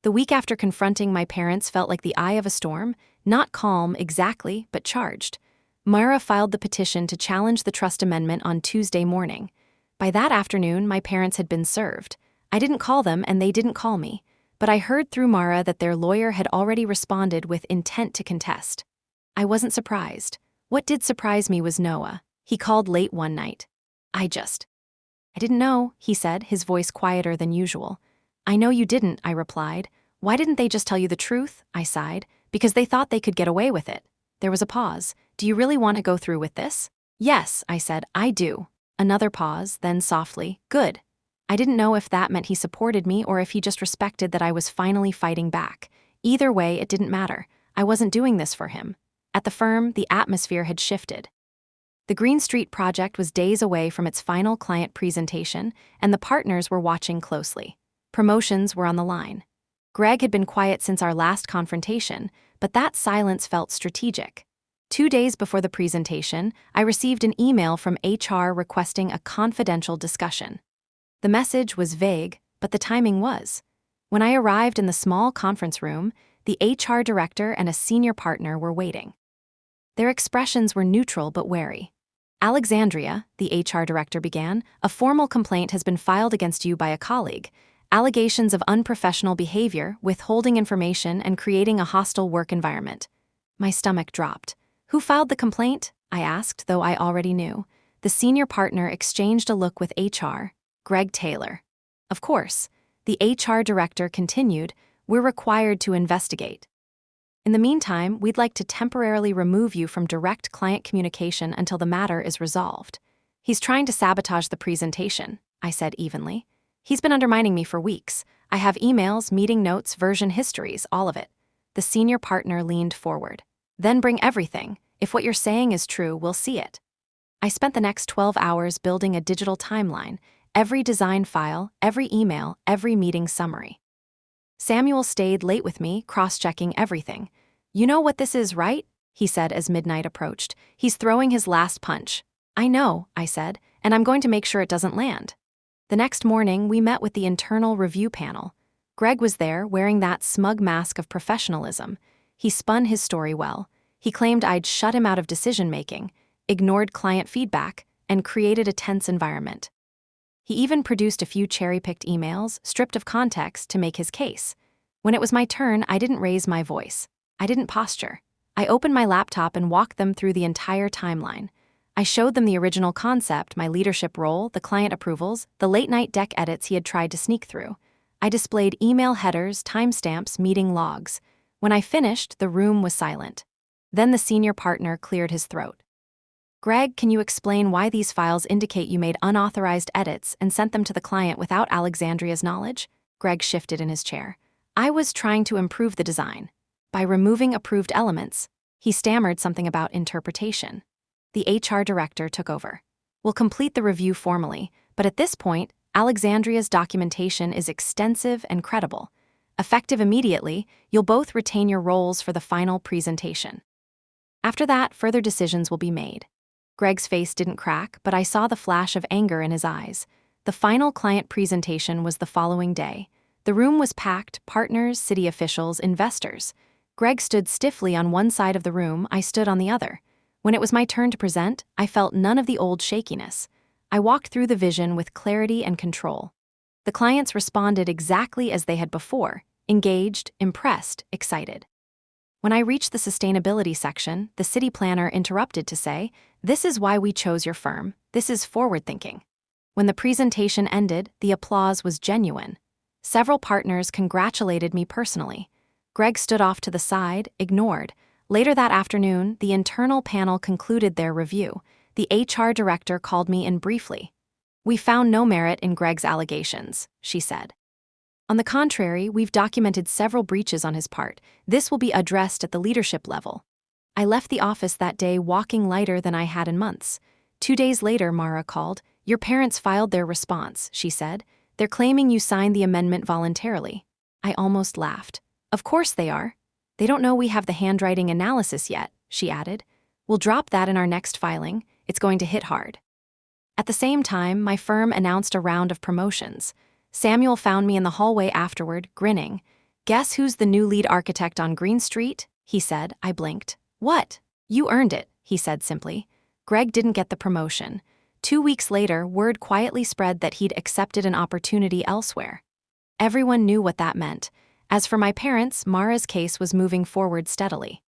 The week after confronting my parents felt like the eye of a storm, not calm exactly, but charged. Mara filed the petition to challenge the trust amendment on Tuesday morning. By that afternoon, my parents had been served. I didn't call them and they didn't call me, but I heard through Mara that their lawyer had already responded with intent to contest. I wasn't surprised. What did surprise me was Noah. He called late one night. I didn't know, he said, his voice quieter than usual. I know you didn't, I replied. Why didn't they just tell you the truth? I sighed. Because they thought they could get away with it. There was a pause. Do you really want to go through with this? Yes, I said, I do. Another pause, then softly, good. I didn't know if that meant he supported me or if he just respected that I was finally fighting back. Either way, it didn't matter. I wasn't doing this for him. At the firm, the atmosphere had shifted. The Green Street project was days away from its final client presentation, and the partners were watching closely. Promotions were on the line. Greg had been quiet since our last confrontation, but that silence felt strategic. 2 days before the presentation, I received an email from HR requesting a confidential discussion. The message was vague, but the timing was. When I arrived in the small conference room, the HR director and a senior partner were waiting. Their expressions were neutral but wary. Alexandria, the HR director began, a formal complaint has been filed against you by a colleague. Allegations of unprofessional behavior, withholding information, and creating a hostile work environment. My stomach dropped. Who filed the complaint? I asked, though I already knew. The senior partner exchanged a look with HR. Greg Taylor. Of course. The HR director continued, we're required to investigate. In the meantime, we'd like to temporarily remove you from direct client communication until the matter is resolved. He's trying to sabotage the presentation, I said evenly. He's been undermining me for weeks. I have emails, meeting notes, version histories, all of it. The senior partner leaned forward. Then bring everything. If what you're saying is true, we'll see it. I spent the next 12 hours building a digital timeline, every design file, every email, every meeting summary. Samuel stayed late with me, cross-checking everything. You know what this is, right? He said as midnight approached. He's throwing his last punch. I know, I said, and I'm going to make sure it doesn't land. The next morning, we met with the internal review panel. Greg was there, wearing that smug mask of professionalism. He spun his story well. He claimed I'd shut him out of decision-making, ignored client feedback, and created a tense environment. He even produced a few cherry-picked emails, stripped of context, to make his case. When it was my turn, I didn't raise my voice. I didn't posture. I opened my laptop and walked them through the entire timeline. I showed them the original concept, my leadership role, the client approvals, the late-night deck edits he had tried to sneak through. I displayed email headers, timestamps, meeting logs. When I finished, the room was silent. Then the senior partner cleared his throat. "Greg, can you explain why these files indicate you made unauthorized edits and sent them to the client without Alexandria's knowledge?" Greg shifted in his chair. "I was trying to improve the design. By removing approved elements." He stammered something about interpretation. The HR director took over. "We'll complete the review formally, but at this point, Alexandria's documentation is extensive and credible. Effective immediately, you'll both retain your roles for the final presentation. After that, further decisions will be made." Greg's face didn't crack, but I saw the flash of anger in his eyes. The final client presentation was the following day. The room was packed: partners, city officials, investors. Greg stood stiffly on one side of the room, I stood on the other. When it was my turn to present, I felt none of the old shakiness. I walked through the vision with clarity and control. The clients responded exactly as they had before: engaged, impressed, excited. When I reached the sustainability section, the city planner interrupted to say, "This is why we chose your firm. This is forward thinking." When the presentation ended, the applause was genuine. Several partners congratulated me personally. Greg stood off to the side, ignored. Later that afternoon, the internal panel concluded their review. The HR director called me in briefly. "We found no merit in Greg's allegations," she said. "On the contrary, we've documented several breaches on his part. This will be addressed at the leadership level." I left the office that day walking lighter than I had in months. 2 days later, Mara called. "Your parents filed their response," she said. "They're claiming you signed the amendment voluntarily." I almost laughed. "Of course they are. They don't know we have the handwriting analysis yet," she added. "We'll drop that in our next filing. It's going to hit hard." At the same time, my firm announced a round of promotions. Samuel found me in the hallway afterward, grinning. "Guess who's the new lead architect on Green Street?" he said. I blinked. "What?" "You earned it," he said simply. Greg didn't get the promotion. 2 weeks later, word quietly spread that he'd accepted an opportunity elsewhere. Everyone knew what that meant. As for my parents, Mara's case was moving forward steadily.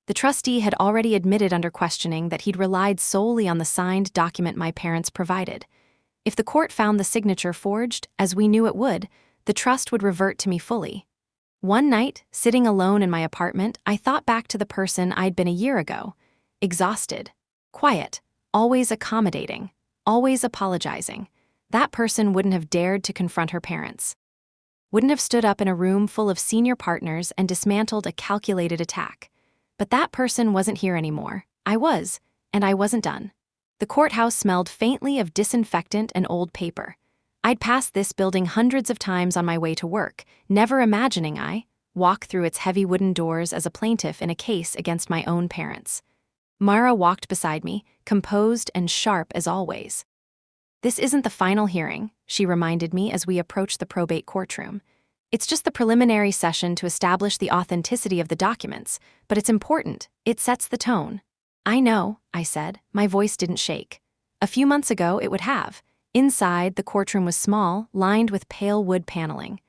The trustee had already admitted under questioning that he'd relied solely on the signed document my parents provided. If the court found the signature forged, as we knew it would, the trust would revert to me fully. One night, sitting alone in my apartment, I thought back to the person I'd been a year ago. Exhausted, quiet, always accommodating, always apologizing. That person wouldn't have dared to confront her parents. Wouldn't have stood up in a room full of senior partners and dismantled a calculated attack. But that person wasn't here anymore. I was, and I wasn't done. The courthouse smelled faintly of disinfectant and old paper. I'd passed this building hundreds of times on my way to work, never imagining I walk through its heavy wooden doors as a plaintiff in a case against my own parents. Mara walked beside me, composed and sharp as always. "This isn't the final hearing," she reminded me as we approached the probate courtroom. "It's just the preliminary session to establish the authenticity of the documents, but it's important. It sets the tone." "I know," I said. My voice didn't shake. A few months ago, it would have. Inside, the courtroom was small, lined with pale wood paneling.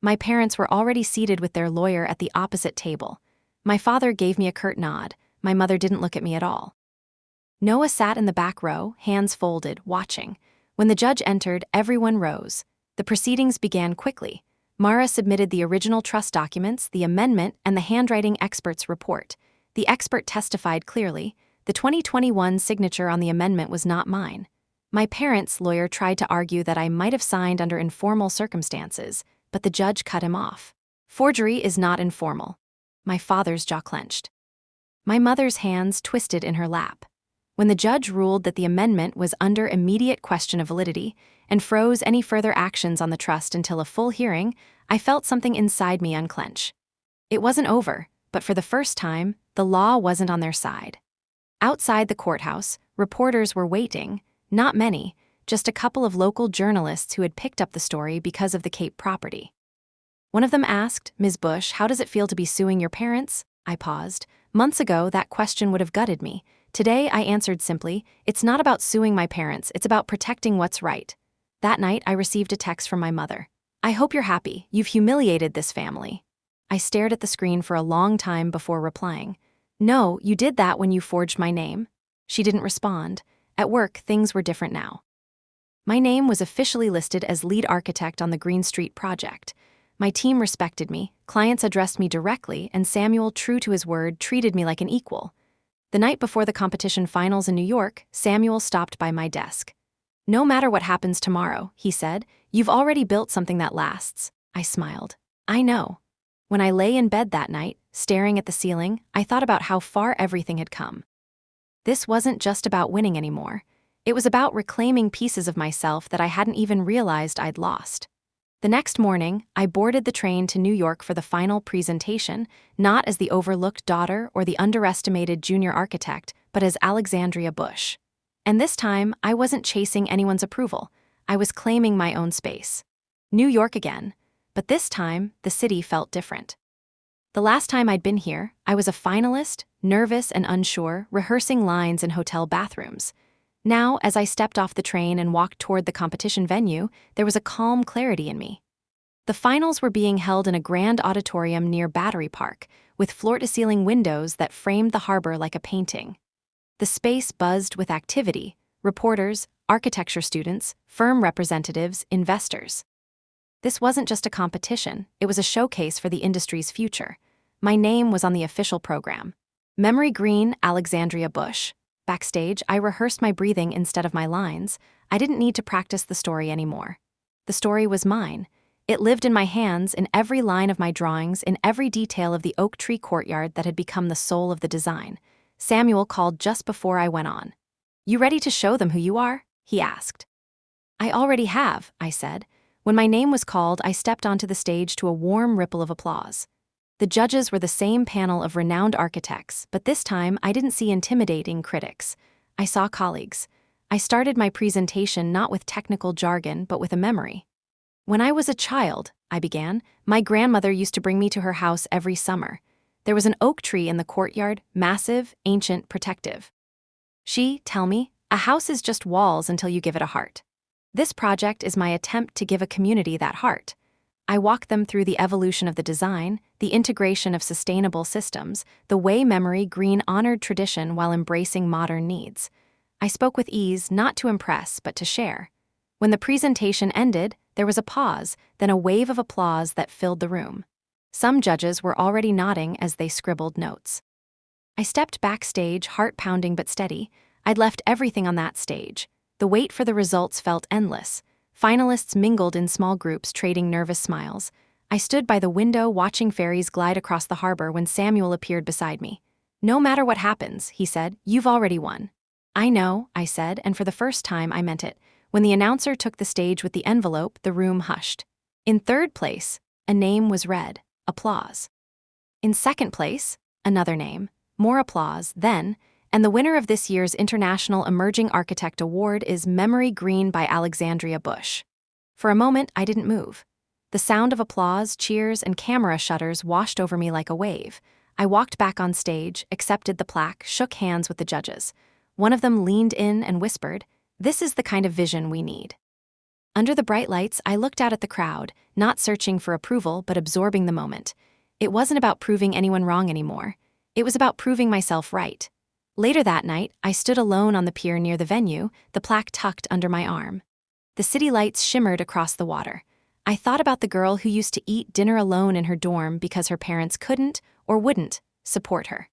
My parents were already seated with their lawyer at the opposite table. My father gave me a curt nod. My mother didn't look at me at all. Noah sat in the back row, hands folded, watching. When the judge entered, everyone rose. The proceedings began quickly. Mara submitted the original trust documents, the amendment, and the handwriting expert's report. The expert testified clearly. The 2021 signature on the amendment was not mine. My parents' lawyer tried to argue that I might have signed under informal circumstances, but the judge cut him off. "Forgery is not informal." My father's jaw clenched. My mother's hands twisted in her lap. When the judge ruled that the amendment was under immediate question of validity and froze any further actions on the trust until a full hearing, I felt something inside me unclench. It wasn't over, but for the first time, the law wasn't on their side. Outside the courthouse, reporters were waiting. Not many, just a couple of local journalists who had picked up the story because of the Cape property. One of them asked, "Ms. Bush, how does it feel to be suing your parents?" I paused. Months ago, that question would have gutted me. Today, I answered simply, "It's not about suing my parents, it's about protecting what's right." That night, I received a text from my mother. "I hope you're happy. You've humiliated this family." I stared at the screen for a long time before replying. No, you did that when you forged my name. She didn't respond. At work, things were different now. My name was officially listed as lead architect on the Green Street project. My team respected me, clients addressed me directly, and Samuel, true to his word, treated me like an equal. The night before the competition finals in New York, Samuel stopped by my desk. "No matter what happens tomorrow," he said, "you've already built something that lasts." I smiled. "I know." When I lay in bed that night, staring at the ceiling, I thought about how far everything had come. This wasn't just about winning anymore. It was about reclaiming pieces of myself that I hadn't even realized I'd lost. The next morning, I boarded the train to New York for the final presentation, not as the overlooked daughter or the underestimated junior architect, but as Alexandria Bush. And this time, I wasn't chasing anyone's approval. I was claiming my own space. New York again. But this time, the city felt different. The last time I'd been here, I was a finalist, nervous and unsure, rehearsing lines in hotel bathrooms. Now, as I stepped off the train and walked toward the competition venue, there was a calm clarity in me. The finals were being held in a grand auditorium near Battery Park, with floor-to-ceiling windows that framed the harbor like a painting. The space buzzed with activity: reporters, architecture students, firm representatives, investors. This wasn't just a competition, it was a showcase for the industry's future. My name was on the official program. Memory Green, Alexandria Bush. Backstage, I rehearsed my breathing instead of my lines. I didn't need to practice the story anymore. The story was mine. It lived in my hands, in every line of my drawings, in every detail of the oak tree courtyard that had become the soul of the design. Samuel called just before I went on. "You ready to show them who you are?" he asked. "I already have," I said. When my name was called, I stepped onto the stage to a warm ripple of applause. The judges were the same panel of renowned architects, but this time I didn't see intimidating critics. I saw colleagues. I started my presentation not with technical jargon, but with a memory. "When I was a child," I began, "my grandmother used to bring me to her house every summer. There was an oak tree in the courtyard, massive, ancient, protective. Tell me, a house is just walls until you give it a heart. This project is my attempt to give a community that heart. I walk them through the evolution of the design, the integration of sustainable systems, the way Memory Green honored tradition while embracing modern needs. I spoke with ease, not to impress, but to share. When the presentation ended, there was a pause, then a wave of applause that filled the room. Some judges were already nodding as they scribbled notes. I stepped backstage, heart pounding but steady. I'd left everything on that stage. The wait for the results felt endless. Finalists mingled in small groups, trading nervous smiles. I stood by the window watching ferries glide across the harbor when Samuel appeared beside me. "No matter what happens," he said, "you've already won." "I know," I said, and for the first time I meant it. When the announcer took the stage with the envelope, the room hushed. In third place, a name was read. Applause. In second place, another name. More applause, then, and the winner of this year's International Emerging Architect Award is Memory Green by Alexandria Bush. For a moment, I didn't move. The sound of applause, cheers, and camera shutters washed over me like a wave. I walked back on stage, accepted the plaque, shook hands with the judges. One of them leaned in and whispered, "This is the kind of vision we need." Under the bright lights, I looked out at the crowd, not searching for approval, but absorbing the moment. It wasn't about proving anyone wrong anymore. It was about proving myself right. Later that night, I stood alone on the pier near the venue, the plaque tucked under my arm. The city lights shimmered across the water. I thought about the girl who used to eat dinner alone in her dorm because her parents couldn't, or wouldn't, support her.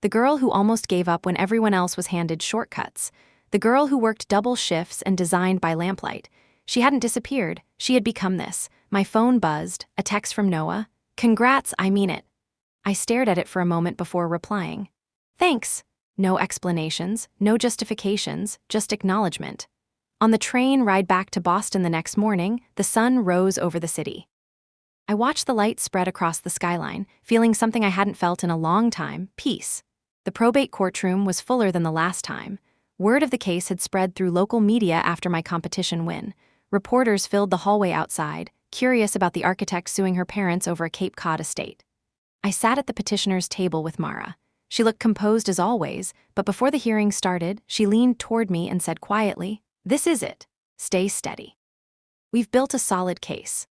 The girl who almost gave up when everyone else was handed shortcuts. The girl who worked double shifts and designed by lamplight. She hadn't disappeared, she had become this. My phone buzzed, a text from Noah. "Congrats, I mean it." I stared at it for a moment before replying. "Thanks." No explanations, no justifications, just acknowledgement. On the train ride back to Boston the next morning, the sun rose over the city. I watched the light spread across the skyline, feeling something I hadn't felt in a long time: peace. The probate courtroom was fuller than the last time. Word of the case had spread through local media after my competition win. Reporters filled the hallway outside, curious about the architect suing her parents over a Cape Cod estate. I sat at the petitioner's table with Mara. She looked composed as always, but before the hearing started, she leaned toward me and said quietly, "This is it. Stay steady. We've built a solid case."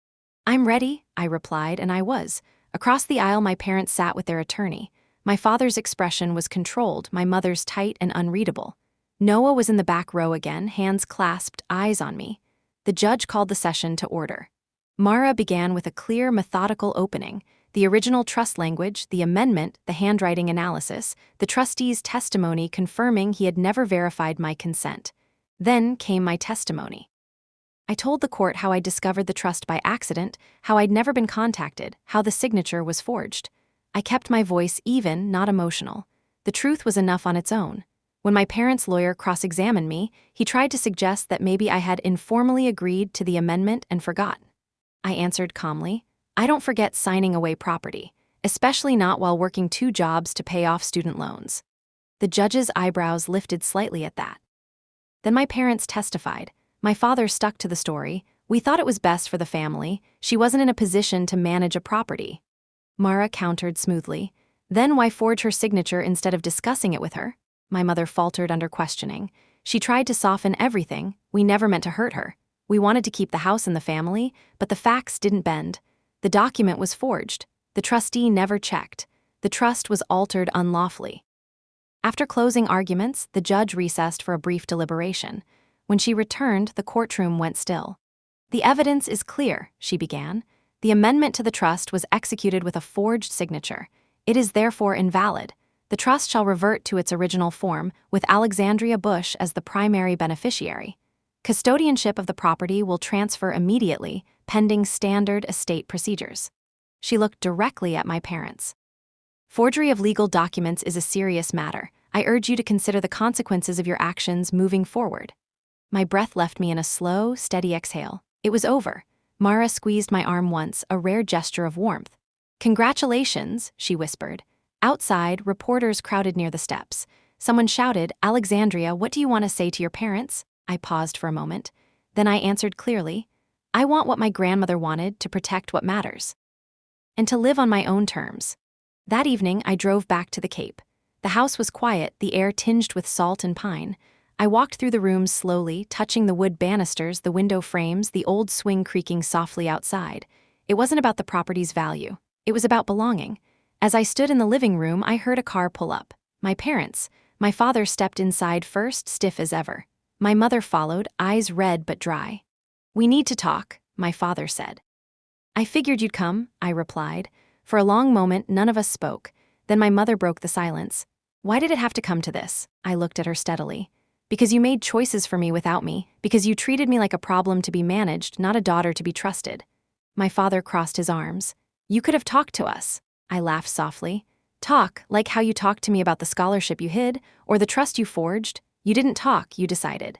"I'm ready," I replied, and I was. Across the aisle, my parents sat with their attorney. My father's expression was controlled, my mother's tight and unreadable. Noah was in the back row again, hands clasped, eyes on me. The judge called the session to order. Mara began with a clear, methodical opening. The original trust language, the amendment, the handwriting analysis, the trustee's testimony confirming he had never verified my consent. Then came my testimony. I told the court how I discovered the trust by accident, how I'd never been contacted, how the signature was forged. I kept my voice even, not emotional. The truth was enough on its own. When my parents' lawyer cross-examined me, he tried to suggest that maybe I had informally agreed to the amendment and forgotten. I answered calmly, I don't forget signing away property, especially not while working 2 jobs to pay off student loans. The judge's eyebrows lifted slightly at that. Then my parents testified. My father stuck to the story. We thought it was best for the family. She wasn't in a position to manage a property. Mara countered smoothly. Then why forge her signature instead of discussing it with her? My mother faltered under questioning. She tried to soften everything. We never meant to hurt her. We wanted to keep the house in the family, but the facts didn't bend. The document was forged. The trustee never checked. The trust was altered unlawfully. After closing arguments, the judge recessed for a brief deliberation. When she returned, the courtroom went still. The evidence is clear, she began. The amendment to the trust was executed with a forged signature. It is therefore invalid. The trust shall revert to its original form, with Alexandria Bush as the primary beneficiary. Custodianship of the property will transfer immediately, pending standard estate procedures. She looked directly at my parents. Forgery of legal documents is a serious matter. I urge you to consider the consequences of your actions moving forward. My breath left me in a slow, steady exhale. It was over. Mara squeezed my arm once, a rare gesture of warmth. Congratulations, she whispered. Outside, reporters crowded near the steps. Someone shouted, Alexandria, what do you want to say to your parents? I paused for a moment. Then I answered clearly, I want what my grandmother wanted, to protect what matters. And to live on my own terms. That evening, I drove back to the Cape. The house was quiet, the air tinged with salt and pine. I walked through the rooms slowly, touching the wood banisters, the window frames, the old swing creaking softly outside. It wasn't about the property's value. It was about belonging. As I stood in the living room, I heard a car pull up. My parents. My father stepped inside first, stiff as ever. My mother followed, eyes red but dry. We need to talk, my father said. I figured you'd come, I replied. For a long moment, none of us spoke. Then my mother broke the silence. Why did it have to come to this? I looked at her steadily. Because you made choices for me without me, because you treated me like a problem to be managed, not a daughter to be trusted. My father crossed his arms. You could have talked to us. I laughed softly. Talk, like how you talked to me about the scholarship you hid, or the trust you forged. You didn't talk, you decided.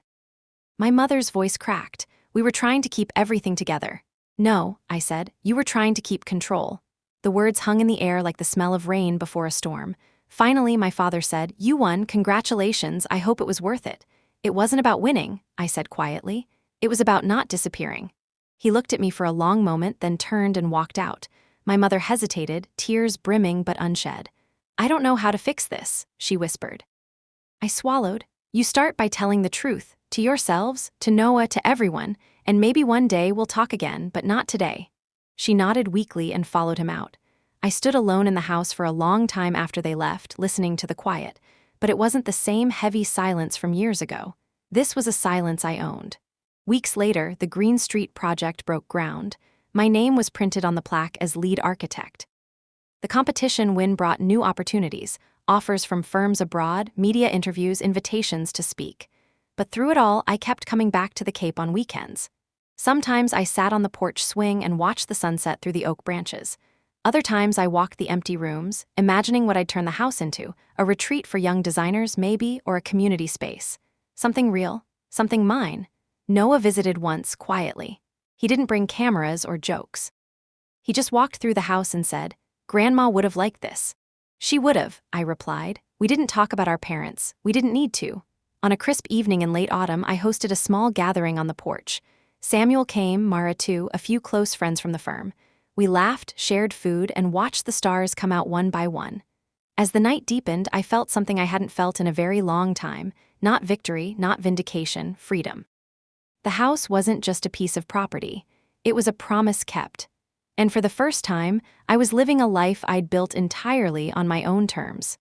My mother's voice cracked. We were trying to keep everything together. No, I said, you were trying to keep control. The words hung in the air like the smell of rain before a storm. Finally, my father said, you won, congratulations, I hope it was worth it. It wasn't about winning, I said quietly. It was about not disappearing. He looked at me for a long moment, then turned and walked out. My mother hesitated, tears brimming but unshed. I don't know how to fix this, she whispered. I swallowed. You start by telling the truth, to yourselves, to Noah, to everyone, and maybe one day we'll talk again, but not today. She nodded weakly and followed him out. I stood alone in the house for a long time after they left, listening to the quiet, but it wasn't the same heavy silence from years ago. This was a silence I owned. Weeks later, the Green Street project broke ground. My name was printed on the plaque as lead architect. The competition win brought new opportunities, offers from firms abroad, media interviews, invitations to speak. But through it all, I kept coming back to the Cape on weekends. Sometimes I sat on the porch swing and watched the sunset through the oak branches. Other times I walked the empty rooms, imagining what I'd turn the house into, a retreat for young designers maybe, or a community space. Something real, something mine. Noah visited once, quietly. He didn't bring cameras or jokes. He just walked through the house and said, Grandma would have liked this. She would have, I replied. We didn't talk about our parents. We didn't need to. On a crisp evening in late autumn, I hosted a small gathering on the porch. Samuel came, Mara too, a few close friends from the firm. We laughed, shared food, and watched the stars come out one by one. As the night deepened, I felt something I hadn't felt in a very long time. Not victory, not vindication, freedom. The house wasn't just a piece of property. It was a promise kept. And for the first time, I was living a life I'd built entirely on my own terms.